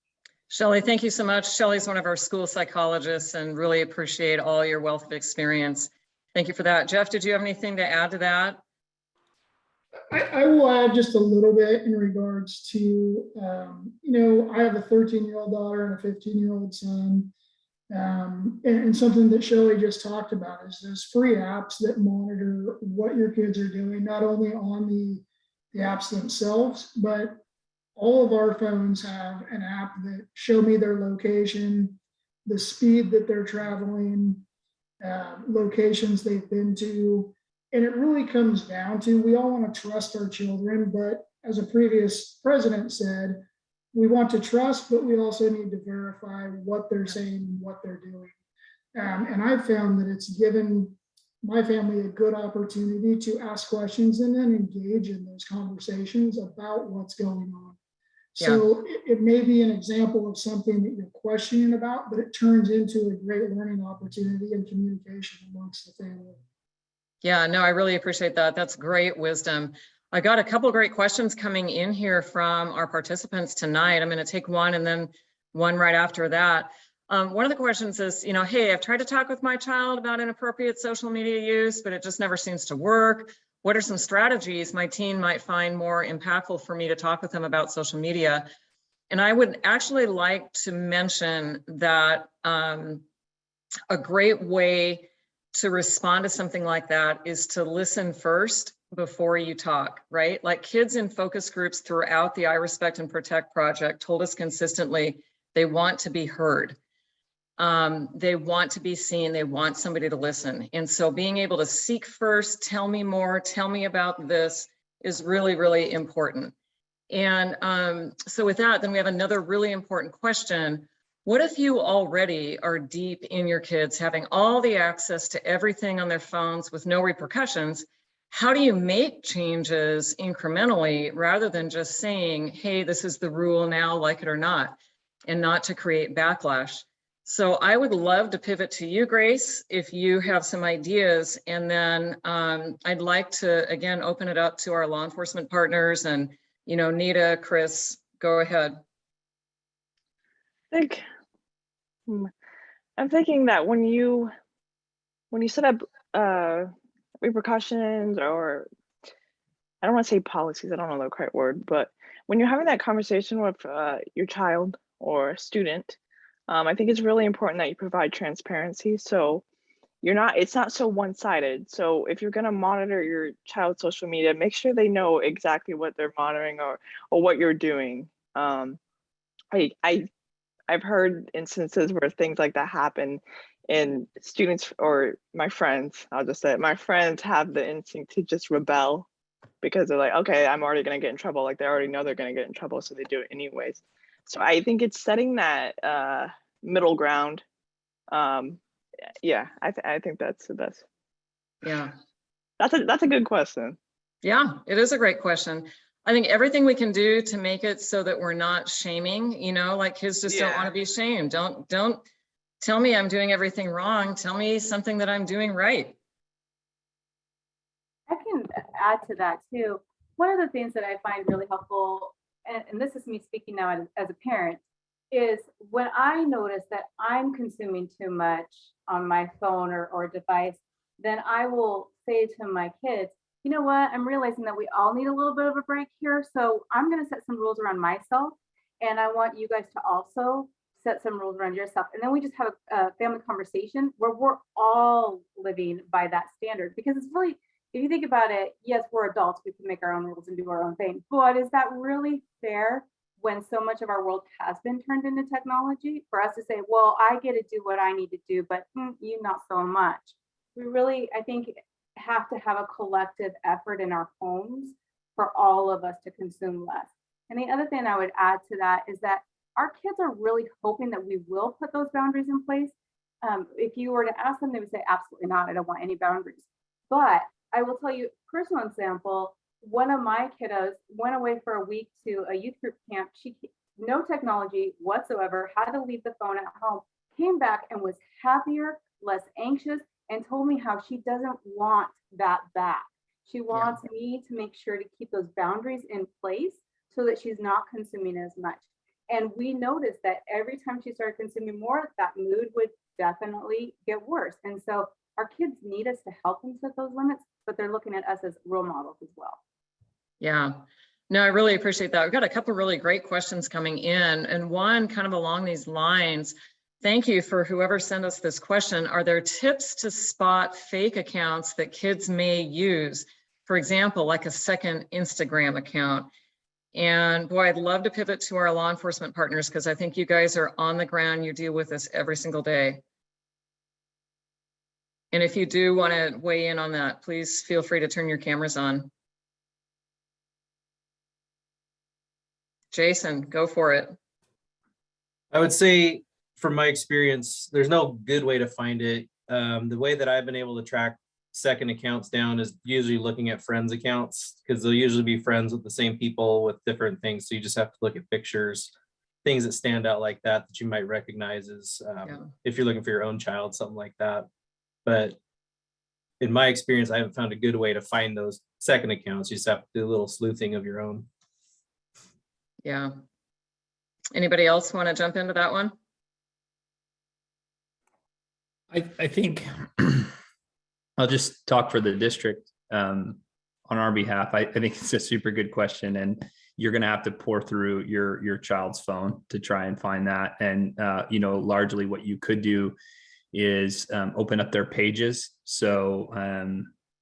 Shelley, thank you so much. Shelley's one of our school psychologists, and really appreciate all your wealth of experience. Thank you for that. Jeff, did you have anything to add to that? I will add just a little bit in regards to, I have a 13-year-old daughter and a 15-year-old son. And something that Shelley just talked about is those free apps that monitor what your kids are doing, not only on the apps themselves, but all of our phones have an app that show me their location, the speed that they're traveling, locations they've been to. And it really comes down to, we all want to trust our children, but as a previous president said, we want to trust, but we also need to verify what they're saying and what they're doing. And I've found that it's given my family a good opportunity to ask questions and then engage in those conversations about what's going on. So it may be an example of something that you're questioning about, but it turns into a great learning opportunity and communication amongst the family. Yeah, no, I really appreciate that. That's great wisdom. I got a couple of great questions coming in here from our participants tonight. I'm going to take one and then one right after that. One of the questions is, hey, I've tried to talk with my child about inappropriate social media use, but it just never seems to work. What are some strategies my teen might find more impactful for me to talk with them about social media? And I would actually like to mention that a great way to respond to something like that is to listen first before you talk, right? Like, kids in focus groups throughout the I Respect and Protect project told us consistently they want to be heard. They want to be seen, they want somebody to listen. And so being able to seek first, tell me more, tell me about this, is really, really important. And so with that, then we have another really important question. What if you already are deep in your kids, having all the access to everything on their phones with no repercussions? How do you make changes incrementally rather than just saying, hey, this is the rule now, like it or not, and not to create backlash? So I would love to pivot to you, Grace, if you have some ideas, and then I'd like to, again, open it up to our law enforcement partners, and, Nita, Chris, go ahead. I'm thinking that when you set up repercussions, or I don't want to say policies, I don't know the correct word, but when you're having that conversation with your child or student, I think it's really important that you provide transparency. So it's not so one-sided. So if you're going to monitor your child's social media, make sure they know exactly what they're monitoring or what you're doing. I've heard instances where things like that happen, and students, or my friends, I'll just say it, my friends have the instinct to just rebel because they're like, okay, I'm already going to get in trouble. Like, they already know they're going to get in trouble, so they do it anyways. So I think it's setting that middle ground. I think that's the best. Yeah. That's a good question. Yeah, it is a great question. I think everything we can do to make it so that we're not shaming, like, kids just don't want to be shamed. Don't tell me I'm doing everything wrong. Tell me something that I'm doing right. I can add to that too. One of the things that I find really helpful, and this is me speaking now as a parent, is when I notice that I'm consuming too much on my phone or device, then I will say to my kids, you know what, I'm realizing that we all need a little bit of a break here. So I'm going to set some rules around myself. And I want you guys to also set some rules around yourself. And then we just have a family conversation where we're all living by that standard. Because it's really, if you think about it, yes, we're adults, we can make our own rules and do our own thing. But is that really fair when so much of our world has been turned into technology for us to say, well, I get to do what I need to do, but you not so much. We really, I think, have to have a collective effort in our homes for all of us to consume less. And the other thing I would add to that is that our kids are really hoping that we will put those boundaries in place. If you were to ask them, they would say, absolutely not, I don't want any boundaries. But I will tell you a personal example. One of my kiddos went away for a week to a youth group camp. She, no technology whatsoever, had to leave the phone at home, came back and was happier, less anxious, and told me how she doesn't want that back. She wants me to make sure to keep those boundaries in place so that she's not consuming as much. And we noticed that every time she started consuming more, that mood would definitely get worse. And so our kids need us to help them set those limits, but they're looking at us as role models as well. Yeah, no, I really appreciate that. We've got a couple really great questions coming in, and one kind of along these lines. Thank you for whoever sent us this question. Are there tips to spot fake accounts that kids may use? For example, like a second Instagram account. And boy, I'd love to pivot to our law enforcement partners because I think you guys are on the ground. You deal with this every single day. And if you do want to weigh in on that, please feel free to turn your cameras on. Jason, go for it. I would say from my experience, there's no good way to find it. The way that I've been able to track second accounts down is usually looking at friends accounts, because they'll usually be friends with the same people with different things. So you just have to look at pictures, things that stand out like that you might recognize as if you're looking for your own child, something like that. But in my experience, I haven't found a good way to find those second accounts. You just have to do a little sleuthing of your own. Yeah. Anybody else want to jump into that one? I think I'll just talk for the district on our behalf. I think it's a super good question, and you're going to have to pour through your child's phone to try and find that. And largely what you could do is open up their pages. So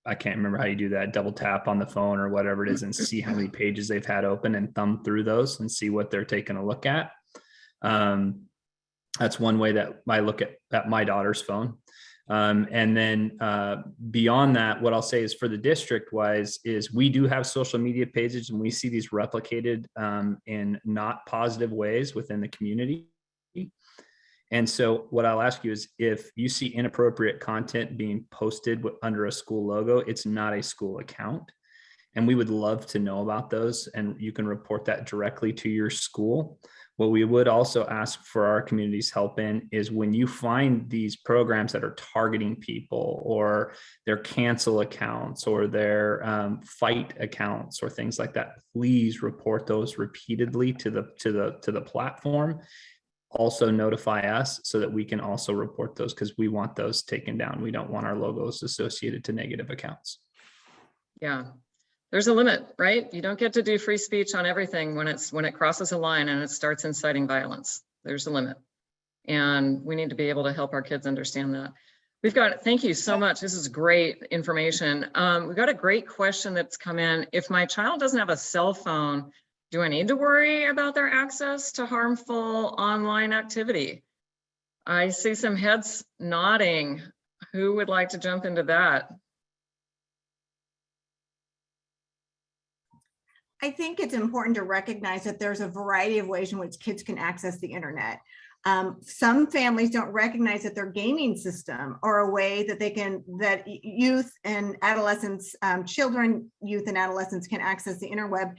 I can't remember how you do that, double tap on the phone or whatever it is and see how many pages they've had open and thumb through those and see what they're taking a look at. That's one way that I look at my daughter's phone. And then beyond that, what I'll say is for the district wise is we do have social media pages, and we see these replicated in not positive ways within the community. And so what I'll ask you is, if you see inappropriate content being posted under a school logo, it's not a school account. And we would love to know about those, and you can report that directly to your school. What we would also ask for our community's help in is when you find these programs that are targeting people, or their cancel accounts, or their fight accounts, or things like that, please report those repeatedly to the platform. Also notify us so that we can also report those, because we want those taken down. We don't want our logos associated to negative accounts. Yeah. There's a limit, right? You don't get to do free speech on everything when it crosses a line and it starts inciting violence. There's a limit. And we need to be able to help our kids understand that. Thank you so much. This is great information. We've got a great question that's come in. If my child doesn't have a cell phone, do I need to worry about their access to harmful online activity? I see some heads nodding. Who would like to jump into that? I think it's important to recognize that there's a variety of ways in which kids can access the internet. Some families don't recognize that their gaming system or a way that that youth and adolescents, youth and adolescents can access the interweb.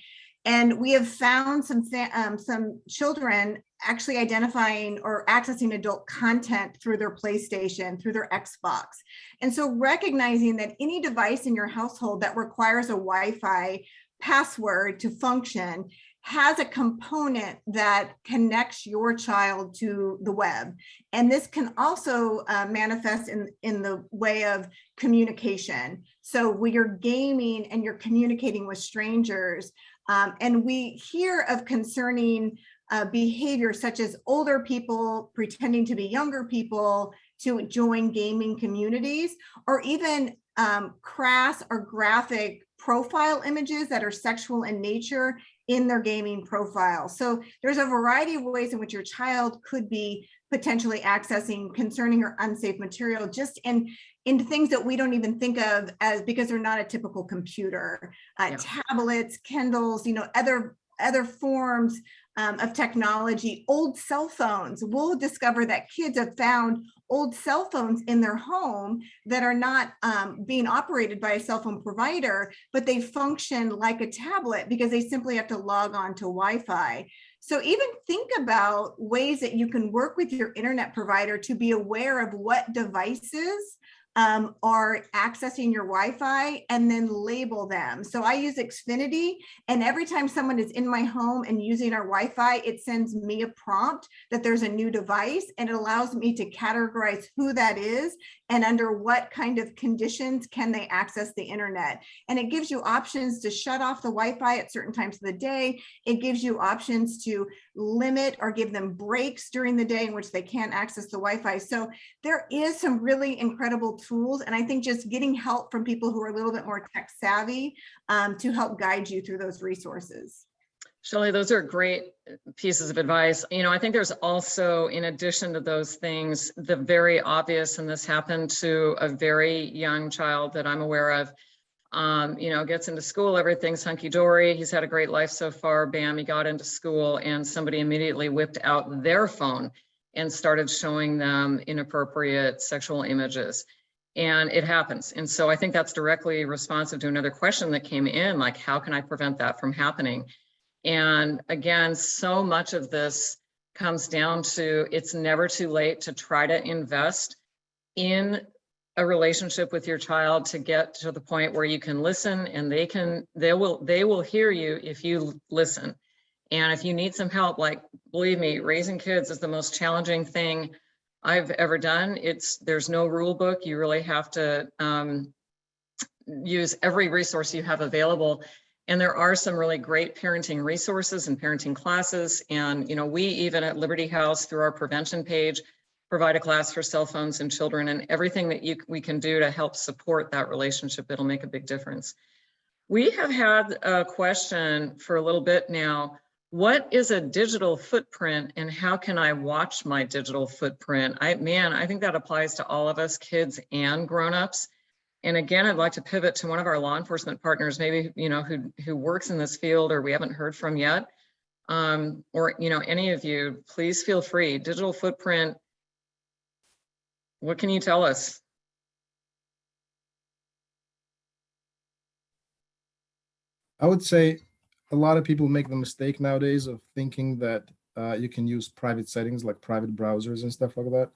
And we have found some children actually identifying or accessing adult content through their PlayStation, through their Xbox. And so recognizing that any device in your household that requires a Wi-Fi password to function has a component that connects your child to the web. And this can also manifest in the way of communication. So when you're gaming and you're communicating with strangers, and we hear of concerning behavior such as older people pretending to be younger people to join gaming communities, or even crass or graphic profile images that are sexual in nature in their gaming profile. So there's a variety of ways in which your child could be potentially accessing concerning or unsafe material just in things that we don't even think of as, because they're not a typical computer, tablets, Kindles, other forms of technology, old cell phones. We'll discover that kids have found old cell phones in their home that are not being operated by a cell phone provider, but they function like a tablet because they simply have to log on to Wi-Fi. So even think about ways that you can work with your internet provider to be aware of what devices are accessing your Wi-Fi, and then label them. So I use Xfinity, and every time someone is in my home and using our Wi-Fi, it sends me a prompt that there's a new device, and it allows me to categorize who that is and under what kind of conditions can they access the internet. And it gives you options to shut off the Wi-Fi at certain times of the day. It gives you options to limit or give them breaks during the day in which they can't access the Wi-Fi. So there is some really incredible tools. And I think just getting help from people who are a little bit more tech savvy to help guide you through those resources. Shelley, those are great pieces of advice. I think there's also, in addition to those things, the very obvious, and this happened to a very young child that I'm aware of, gets into school, everything's hunky-dory. He's had a great life so far. Bam, he got into school and somebody immediately whipped out their phone and started showing them inappropriate sexual images. And it happens. And so I think that's directly responsive to another question that came in, like, how can I prevent that from happening? And again, so much of this comes down to, it's never too late to try to invest in a relationship with your child to get to the point where you can listen, and they will hear you if you listen. And if you need some help, like, believe me, raising kids is the most challenging thing I've ever done. There's no rule book. You really have to use every resource you have available. And there are some really great parenting resources and parenting classes. And, we even at Liberty House, through our prevention page, provide a class for cell phones and children, and everything that we can do to help support that relationship. It'll make a big difference. We have had a question for a little bit now. What is a digital footprint, and how can I watch my digital footprint? I think that applies to all of us, kids and grownups. And again, I'd like to pivot to one of our law enforcement partners, maybe, who works in this field or we haven't heard from yet. Or, any of you, please feel free. Digital footprint, what can you tell us? I would say a lot of people make the mistake nowadays of thinking that you can use private settings like private browsers and stuff like that.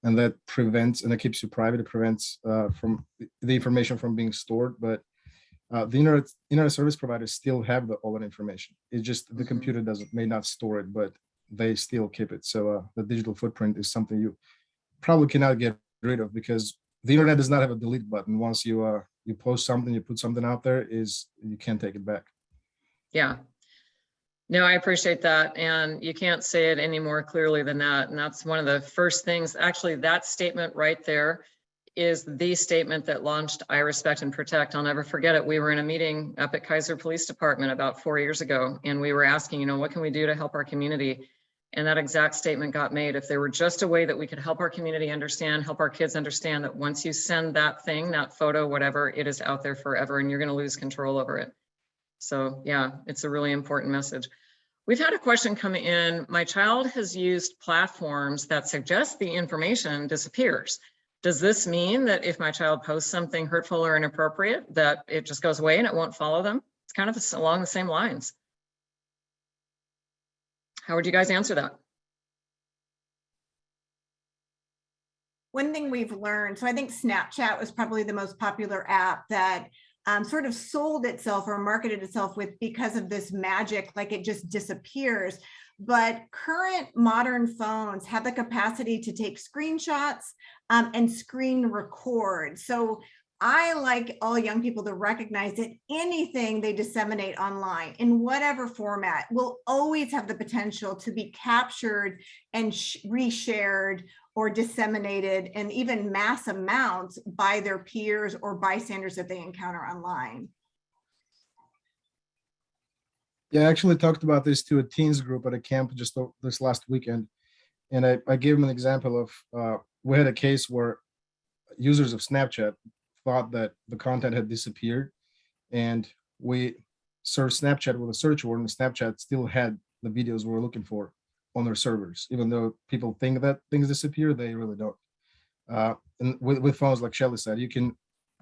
And that prevents, and it keeps you private. It prevents from the information from being stored. But the internet service providers still have all that information. It's just the computer may not store it, but they still keep it. So the digital footprint is something you probably cannot get rid of, because the internet does not have a delete button. Once you post something, you put something out there, you can't take it back. Yeah. No, I appreciate that. And you can't say it any more clearly than that. And that's one of the first things, actually, that statement right there is the statement that launched I Respect and Protect. I'll never forget it. We were in a meeting up at Keizer Police Department about 4 years ago, and we were asking, what can we do to help our community? And that exact statement got made. If there were just a way that we could help our community understand, help our kids understand that once you send that thing, that photo, whatever, it is out there forever and you're going to lose control over it. So yeah, it's a really important message. We've had a question come in. My child has used platforms that suggest the information disappears. Does this mean that if my child posts something hurtful or inappropriate, that it just goes away and it won't follow them? It's kind of along the same lines. How would you guys answer that? One thing we've learned, so I think Snapchat was probably the most popular app that sort of sold itself or marketed itself with because of this magic, like it just disappears. But current modern phones have the capacity to take screenshots and screen record. So I like all young people to recognize that anything they disseminate online in whatever format will always have the potential to be captured and reshared or disseminated in even mass amounts by their peers or bystanders that they encounter online. Yeah, I actually talked about this to a teens group at a camp just this last weekend. And I gave them an example of, we had a case where users of Snapchat thought that the content had disappeared. And we searched Snapchat with a search word, and Snapchat still had the videos we were looking for on their servers. Even though people think that things disappear, they really don't. And with phones, like Shelly said, you can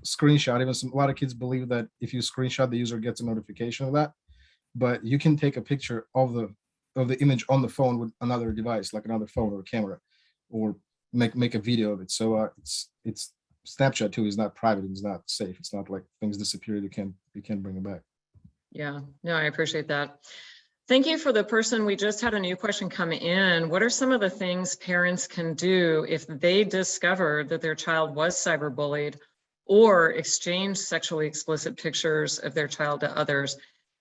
screenshot. Even a lot of kids believe that if you screenshot, the user gets a notification of that. But you can take a picture of the image on the phone with another device, like another phone or a camera, or make a video of it. So it's Snapchat too is not private. It's not safe. It's not like things disappear. You can't bring it back. Yeah, no, I appreciate that. Thank you for the person. We just had a new question come in. What are some of the things parents can do if they discover that their child was cyberbullied or exchanged sexually explicit pictures of their child to others?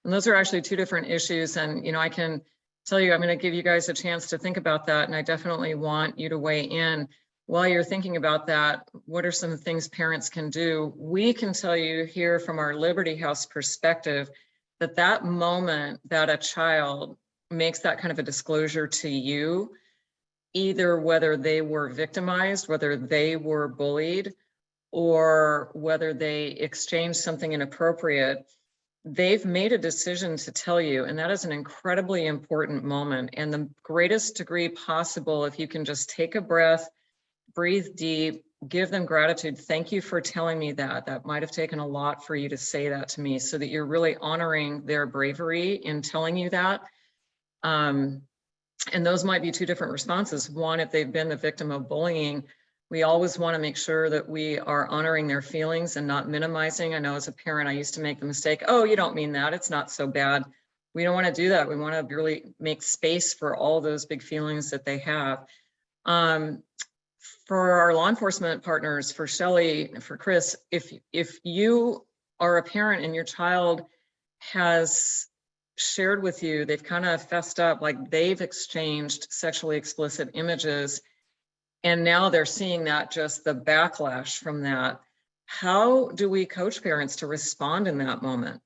And those are actually two different issues. And, I can tell you, I'm going to give you guys a chance to think about that. And I definitely want you to weigh in. While you're thinking about that, what are some things parents can do? We can tell you here from our Liberty House perspective that that moment that a child makes that kind of a disclosure to you, either whether they were victimized, whether they were bullied, or whether they exchanged something inappropriate, they've made a decision to tell you, and that is an incredibly important moment. And the greatest degree possible, if you can just take a breath, breathe deep, give them gratitude. Thank you for telling me that. That might have taken a lot for you to say that to me, so that you're really honoring their bravery in telling you that. And those might be two different responses. One, if they've been the victim of bullying, we always want to make sure that we are honoring their feelings and not minimizing. I know as a parent, I used to make the mistake, oh, you don't mean that, it's not so bad. We don't want to do that. We want to really make space for all those big feelings that they have. For our law enforcement partners, for Shelly, for Chris, if you are a parent and your child has shared with you, they've kind of fessed up, like they've exchanged sexually explicit images, and now they're seeing that, just the backlash from that. How do we coach parents to respond in that moment?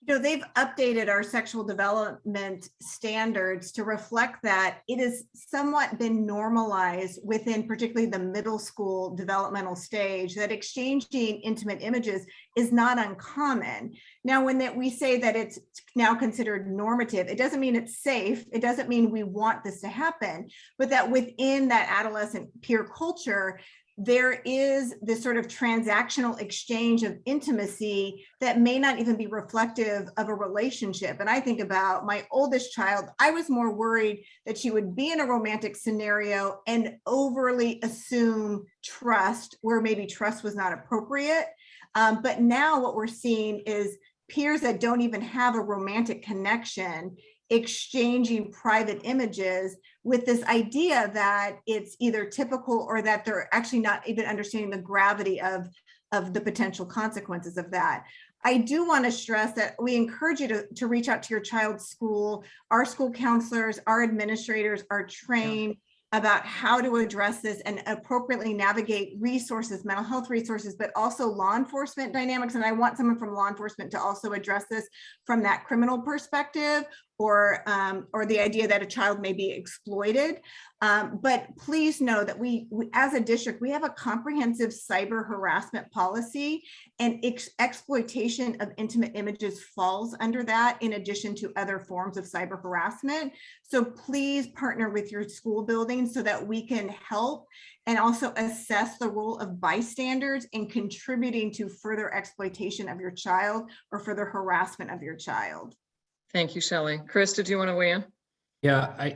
They've updated our sexual development standards to reflect that it has somewhat been normalized within particularly the middle school developmental stage that exchanging intimate images is not uncommon. Now, when we say that it's now considered normative, it doesn't mean it's safe. It doesn't mean we want this to happen, but that within that adolescent peer culture, there is this sort of transactional exchange of intimacy that may not even be reflective of a relationship. And I think about my oldest child, I was more worried that she would be in a romantic scenario and overly assume trust where maybe trust was not appropriate. But now what we're seeing is peers that don't even have a romantic connection exchanging private images with this idea that it's either typical or that they're actually not even understanding the gravity of the potential consequences of that. I do want to stress that we encourage you to reach out to your child's school. Our school counselors, our administrators are trained about how to address this and appropriately navigate resources, mental health resources, but also law enforcement dynamics. And I want someone from law enforcement to also address this from that criminal perspective, or the idea that a child may be exploited. But please know that we as a district, we have a comprehensive cyber harassment policy, and exploitation of intimate images falls under that, in addition to other forms of cyber harassment. So please partner with your school building so that we can help and also assess the role of bystanders in contributing to further exploitation of your child or further harassment of your child. Thank you, Shelly. Chris, did you want to weigh in? Yeah,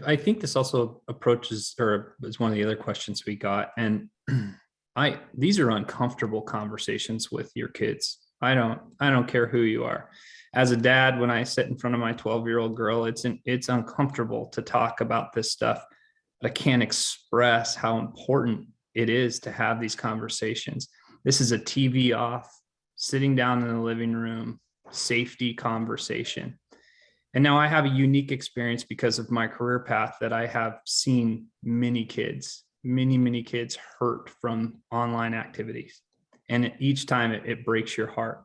I think this also approaches, or is one of the other questions we got. And these are uncomfortable conversations with your kids. I don't care who you are. As a dad, when I sit in front of my 12-year-old girl, it's uncomfortable to talk about this stuff, but I can't express how important it is to have these conversations. This is a TV off, sitting down in the living room, safety conversation. And now I have a unique experience because of my career path that I have seen many kids hurt from online activities. And each time it breaks your heart.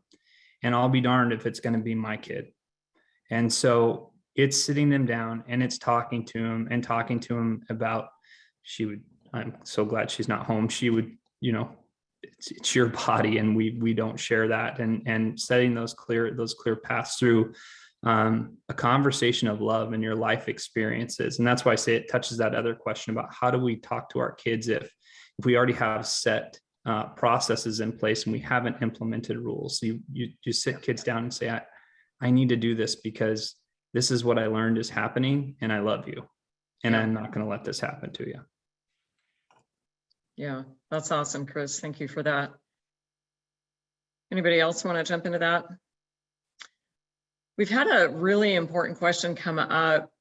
And I'll be darned if it's going to be my kid. And so it's sitting them down and it's talking to them about, I'm so glad she's not home. She would, it's your body and we don't share that, and setting those clear paths through a conversation of love and your life experiences. And that's why I say it touches that other question about how do we talk to our kids if we already have set processes in place and we haven't implemented rules. So you sit kids down and say, I need to do this because this is what I learned is happening and I love you. And I'm not going to let this happen to you. Yeah, that's awesome, Chris. Thank you for that. Anybody else want to jump into that? We've had a really important question come up.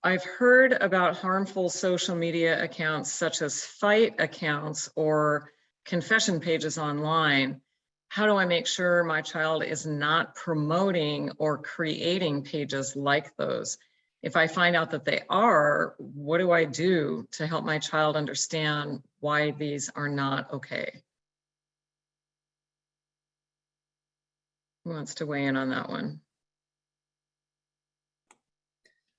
I've heard about harmful social media accounts such as fight accounts or confession pages online. How do I make sure my child is not promoting or creating pages like those? If I find out that they are, what do I do to help my child understand why these are not okay? Who wants to weigh in on that one?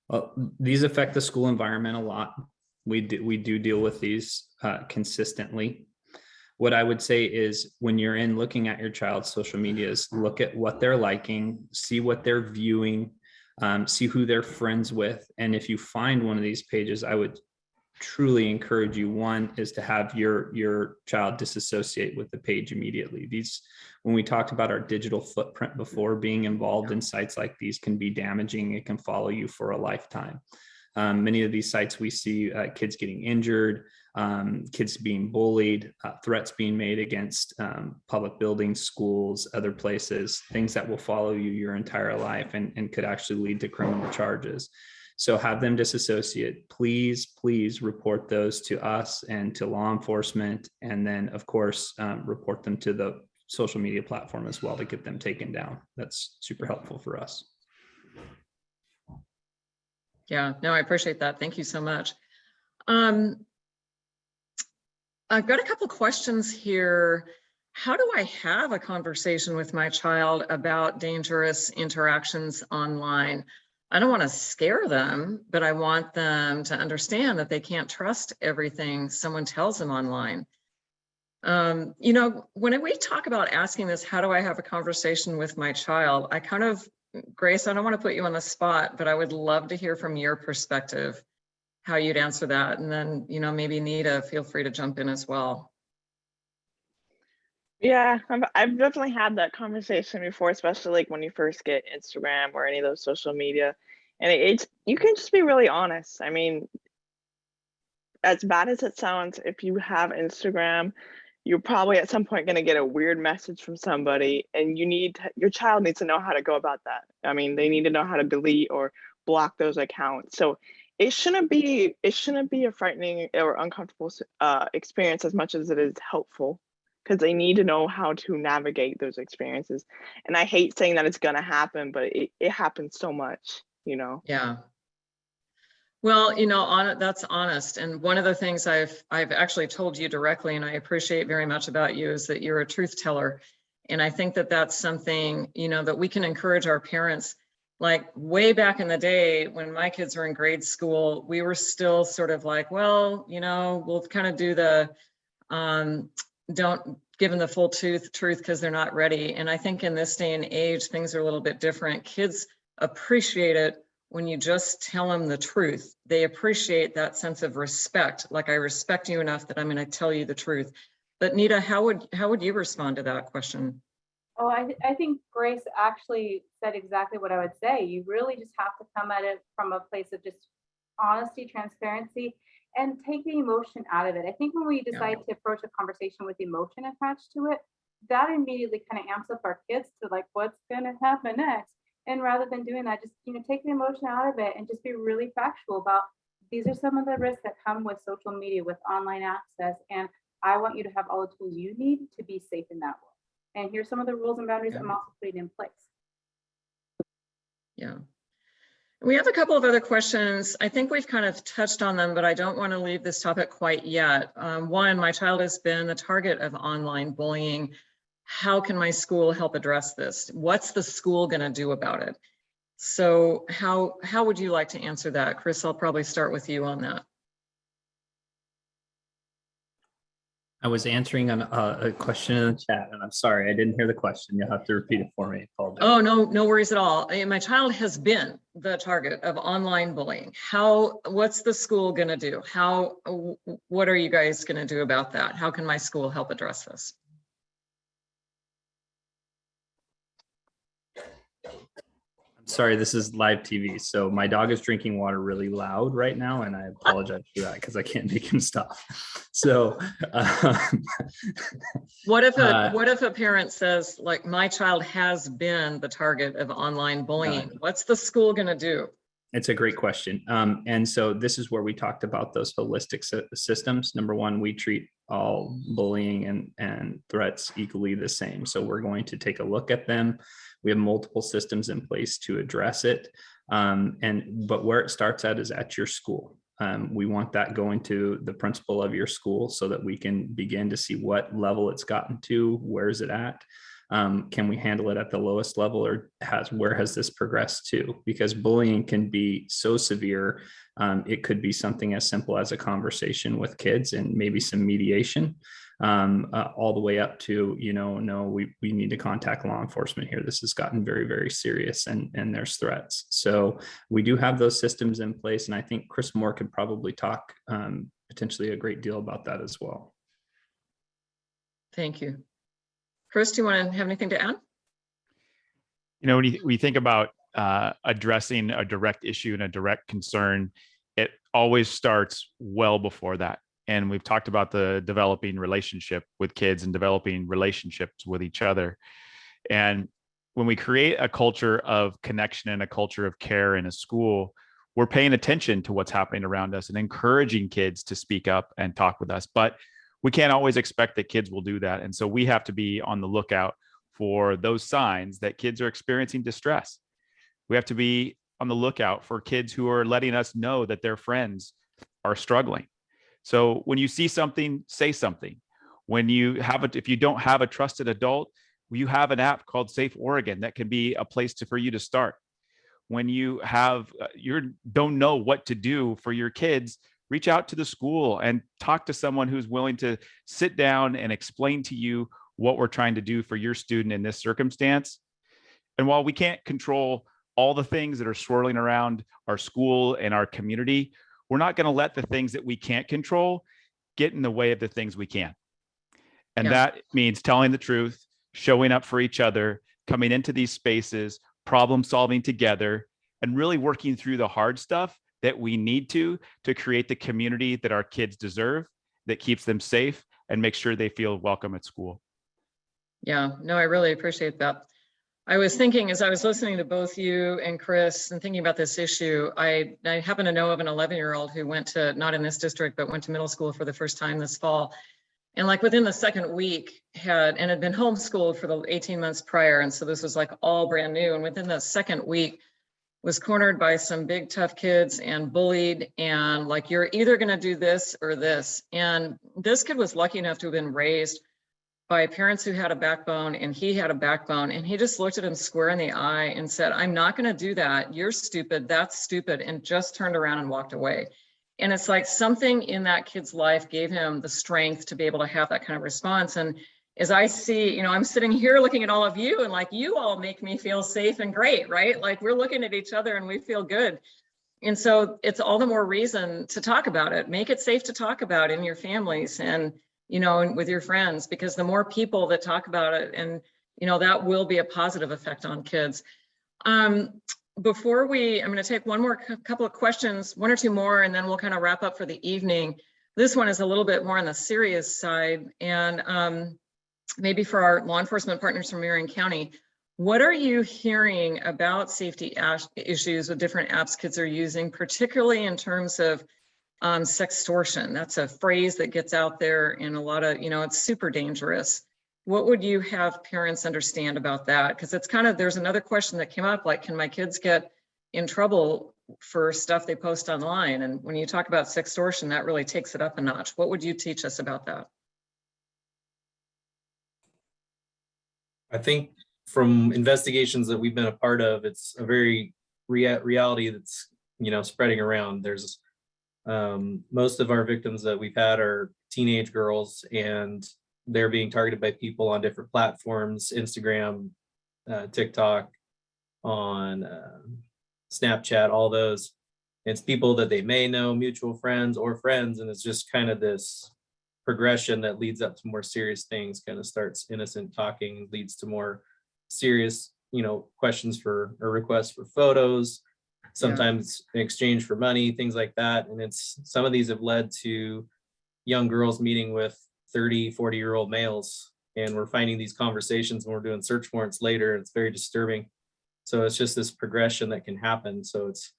Well, these affect the school environment a lot. We do deal with these consistently. What I would say is when you're looking at your child's social medias, look at what they're liking, see what they're viewing, see who they're friends with. And if you find one of these pages, I would truly encourage you. One is to have your child disassociate with the page immediately. When we talked about our digital footprint before, being involved in sites like these can be damaging. It can follow you for a lifetime. Many of these sites we see kids getting injured, kids being bullied, threats being made against public buildings, schools, other places, things that will follow you your entire life and could actually lead to criminal charges. So have them disassociate. Please report those to us and to law enforcement. And then of course, report them to the social media platform as well to get them taken down. That's super helpful for us. Yeah, no, I appreciate that. Thank you so much. I've got a couple questions here. How do I have a conversation with my child about dangerous interactions online? I don't want to scare them, but I want them to understand that they can't trust everything someone tells them online. When we talk about asking this, how do I have a conversation with my child? Grace, I don't want to put you on the spot, but I would love to hear from your perspective how you'd answer that. And then, maybe Nita, feel free to jump in as well. Yeah, I've definitely had that conversation before, especially like when you first get Instagram or any of those social media. And you can just be really honest. I mean, as bad as it sounds, if you have Instagram, you're probably at some point going to get a weird message from somebody, and your child needs to know how to go about that. I mean, they need to know how to delete or block those accounts. So it shouldn't be a frightening or uncomfortable experience as much as it is helpful, because they need to know how to navigate those experiences. And I hate saying that it's going to happen, but it happens so much, Yeah. Well, that's honest. And one of the things I've actually told you directly, and I appreciate very much about you, is that you're a truth teller. And I think that that's something, that we can encourage our parents. Like way back in the day when my kids were in grade school, we were still sort of like, well, we'll kind of do the, don't give them the full truth because they're not ready. And I think in this day and age, things are a little bit different. Kids appreciate it when you just tell them the truth. They appreciate that sense of respect. Like, I respect you enough that I'm going to tell you the truth. But Nita, how would you respond to that question? Oh, I think Grace actually said exactly what I would say. You really just have to come at it from a place of just honesty, transparency, and take the emotion out of it. I think when we decide to approach a conversation with emotion attached to it, that immediately kind of amps up our kids to like, what's going to happen next? And rather than doing that, just, take the emotion out of it and just be really factual about these are some of the risks that come with social media, with online access. And I want you to have all the tools you need to be safe in that world. And here's some of the rules and boundaries I'm also putting in place. Yeah. We have a couple of other questions. I think we've kind of touched on them, but I don't want to leave this topic quite yet. One, my child has been the target of online bullying. How can my school help address this? What's the school going to do about it? So how would you like to answer that? Chris, I'll probably start with you on that. I was answering a question in the chat, and I'm sorry, I didn't hear the question. You'll have to repeat it for me. Oh, no worries at all. My child has been the target of online bullying. What's the school going to do? What are you guys going to do about that? How can my school help address this? Sorry, this is live TV. So my dog is drinking water really loud right now, and I apologize for that because I can't make him stop. So what if a parent says, like, my child has been the target of online bullying? What's the school going to do? It's a great question. And so this is where we talked about those holistic systems. Number one, we treat all bullying and threats equally the same. So we're going to take a look at them. We have multiple systems in place to address it. But where it starts at is at your school. We want that going to the principal of your school so that we can begin to see what level it's gotten to, where is it at? Can we handle it at the lowest level, or where has this progressed to? Because bullying can be so severe. It could be something as simple as a conversation with kids and maybe some mediation, all the way up to, no, we need to contact law enforcement here. This has gotten very, very serious, and there's threats. So we do have those systems in place. And I think Chris Moore could probably talk potentially a great deal about that as well. Thank you. Chris, do you want to have anything to add? When we think about addressing a direct issue and a direct concern, it always starts well before that. And we've talked about the developing relationship with kids and developing relationships with each other. And when we create a culture of connection and a culture of care in a school, we're paying attention to what's happening around us and encouraging kids to speak up and talk with us. But we can't always expect that kids will do that. And so we have to be on the lookout for those signs that kids are experiencing distress. We have to be on the lookout for kids who are letting us know that their friends are struggling. So when you see something, say something. If you don't have a trusted adult, you have an app called Safe Oregon that can be a place for you to start. When you don't know what to do for your kids, reach out to the school and talk to someone who's willing to sit down and explain to you what we're trying to do for your student in this circumstance. And while we can't control all the things that are swirling around our school and our community, we're not going to let the things that we can't control get in the way of the things we can. And that means telling the truth, showing up for each other, coming into these spaces, problem solving together, and really working through the hard stuff that we need to create the community that our kids deserve, that keeps them safe and make sure they feel welcome at school. Yeah, no, I really appreciate that. I was thinking as I was listening to both you and Chris and thinking about this issue, I happen to know of an 11-year-old who went to, not in this district, but went to middle school for the first time this fall. And like within the second week had been homeschooled for the 18 months prior. And so this was like all brand new. And within the second week was cornered by some big tough kids and bullied, and like, you're either going to do this or this. And this kid was lucky enough to have been raised by parents who had a backbone, and he had a backbone, and he just looked at him square in the eye and said, I'm not going to do that. You're stupid. That's stupid. And just turned around and walked away. And it's like something in that kid's life gave him the strength to be able to have that kind of response. And as I see, I'm sitting here looking at all of you, and like, you all make me feel safe and great, right? Like, we're looking at each other and we feel good. And so it's all the more reason to talk about it. Make it safe to talk about in your families and, and with your friends, because the more people that talk about it, and, that will be a positive effect on kids. before I'm going to take one more couple of questions, one or two more, and then we'll kind of wrap up for the evening. This one is a little bit more on the serious side, and maybe for our law enforcement partners from Marion County, what are you hearing about safety issues with different apps kids are using, particularly in terms of sextortion? That's a phrase that gets out there in a lot of, it's super dangerous. What would you have parents understand about that? Because it's kind of, there's another question that came up, like, can my kids get in trouble for stuff they post online? And when you talk about sextortion, that really takes it up a notch. What would you teach us about that? I think from investigations that we've been a part of, it's a very reality that's, spreading around. There's most of our victims that we've had are teenage girls, and they're being targeted by people on different platforms, Instagram, TikTok, on Snapchat, all those. It's people that they may know, mutual friends or friends, and it's just kind of this progression that leads up to more serious things. Kind of starts innocent talking, leads to more serious, questions for or requests for photos, sometimes in exchange for money, things like that. And it's, some of these have led to young girls meeting with 30, 40-year-old males, and we're finding these conversations when we're doing search warrants later. It's very disturbing. So it's just this progression that can happen. So it's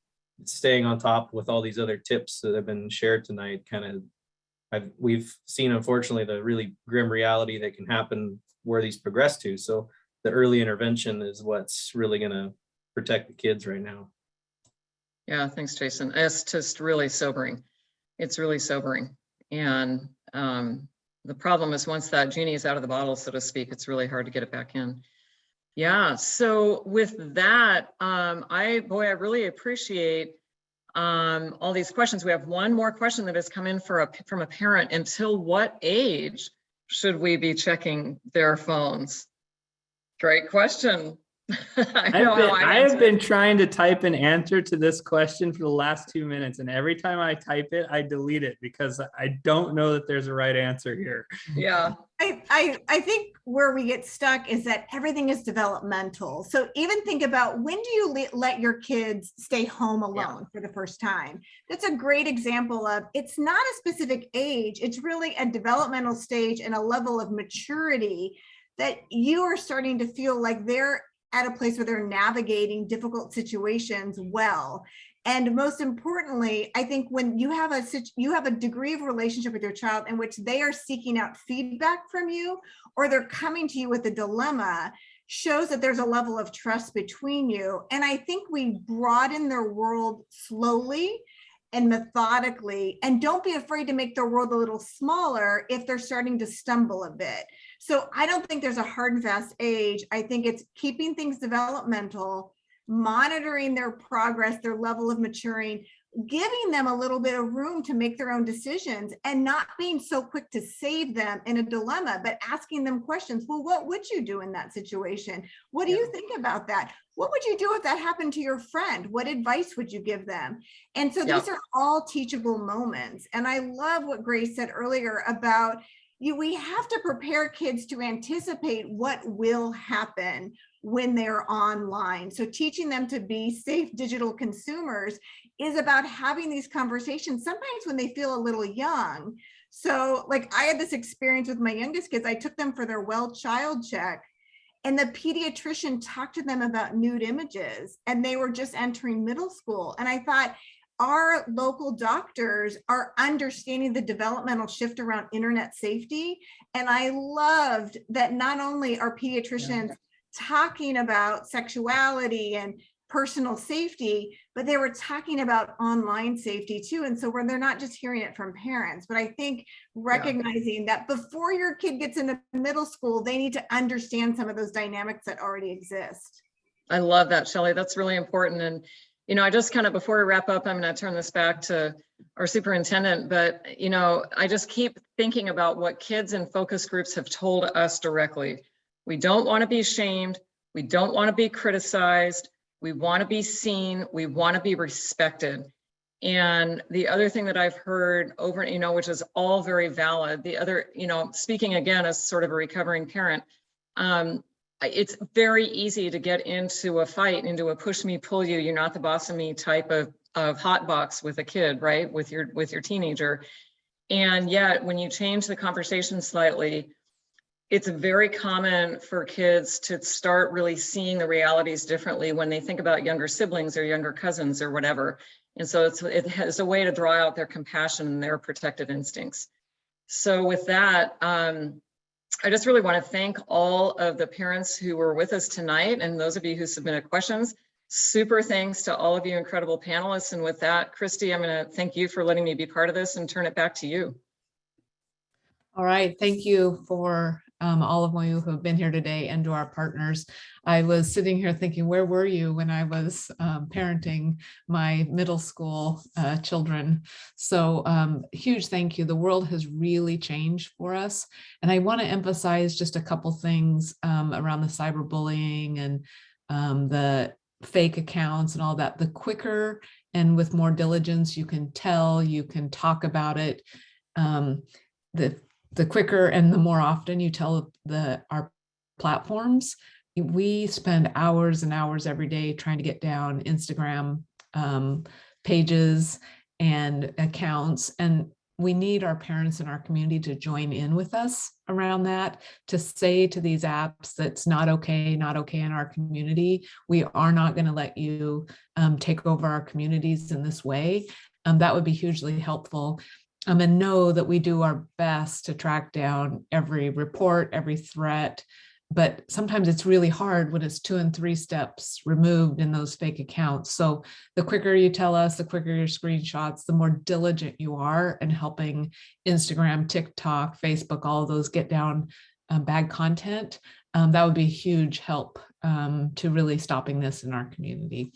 staying on top with all these other tips that have been shared tonight. We've seen, unfortunately, the really grim reality that can happen where these progress to. So the early intervention is what's really going to protect the kids right now. Yeah, thanks, Jason. It's just really sobering. It's really sobering. And the problem is, once that genie is out of the bottle, so to speak, it's really hard to get it back in. Yeah, so with that, I really appreciate all these questions. We have one more question that has come in from a parent. Until what age should we be checking their phones? Great question. I have been trying to type an answer to this question for the last 2 minutes, and every time I type it, I delete it because I don't know that there's a right answer here. Yeah. I think where we get stuck is that everything is developmental. So even think about, when do you let your kids stay home alone for the first time? That's a great example of, it's not a specific age, it's really a developmental stage and a level of maturity that you are starting to feel like they're at a place where they're navigating difficult situations well. And most importantly, I think when you have a degree of relationship with your child in which they are seeking out feedback from you, or they're coming to you with a dilemma, shows that there's a level of trust between you. And I think we broaden their world slowly and methodically, and don't be afraid to make their world a little smaller if they're starting to stumble a bit. So I don't think there's a hard and fast age. I think it's keeping things developmental, monitoring their progress, their level of maturing, giving them a little bit of room to make their own decisions, and not being so quick to save them in a dilemma, but asking them questions. Well, what would you do in that situation? What do you think about that? What would you do if that happened to your friend? What advice would you give them? And so these are all teachable moments. And I love what Grace said earlier about, we have to prepare kids to anticipate what will happen when they're online. So teaching them to be safe digital consumers is about having these conversations sometimes when they feel a little young. So like, I had this experience with my youngest kids. I took them for their well child check, and the pediatrician talked to them about nude images, and they were just entering middle school. And I thought, our local doctors are understanding the developmental shift around internet safety. And I loved that not only are pediatricians talking about sexuality and personal safety, but they were talking about online safety too. And so where they're not just hearing it from parents, but I think recognizing that before your kid gets into middle school, they need to understand some of those dynamics that already exist. I love that, Shelley. That's really important. And I just kind of, before we wrap up, I'm going to turn this back to our superintendent, but, I just keep thinking about what kids in focus groups have told us directly. We don't want to be shamed. We don't want to be criticized. We want to be seen. We want to be respected. And the other thing that I've heard over, which is all very valid, the other, speaking again as sort of a recovering parent, it's very easy to get into a fight, into a push me, pull you, you're not the boss of me type of hot box with a kid, right? With your teenager. And yet when you change the conversation slightly, it's very common for kids to start really seeing the realities differently when they think about younger siblings or younger cousins or whatever. And so it has a way to draw out their compassion and their protective instincts. So with that, I just really want to thank all of the parents who were with us tonight and those of you who submitted questions. Super thanks to all of you incredible panelists. And with that, Christy, I'm going to thank you for letting me be part of this and turn it back to you. All right, thank you for all of you who have been here today and to our partners. I was sitting here thinking, where were you when I was parenting my middle school children? So huge thank you. The world has really changed for us. And I want to emphasize just a couple things around the cyberbullying and the fake accounts and all that. The quicker and with more diligence you can tell, you can talk about it, the quicker and the more often you tell our platforms. We spend hours and hours every day trying to get down Instagram pages and accounts, and we need our parents in our community to join in with us around that, to say to these apps that's not okay in our community. We are not going to let you take over our communities in this way. That would be hugely helpful. And know that we do our best to track down every report, every threat, but sometimes it's really hard when it's 2 and 3 steps removed in those fake accounts. So the quicker you tell us, the quicker your screenshots, the more diligent you are in helping Instagram, TikTok, Facebook, all of those get down bad content. That would be a huge help to really stopping this in our community.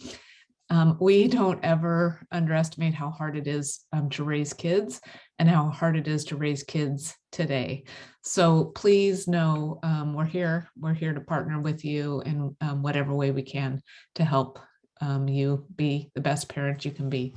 We don't ever underestimate how hard it is to raise kids and how hard it is to raise kids today. So please know we're here to partner with you in whatever way we can to help you be the best parent you can be.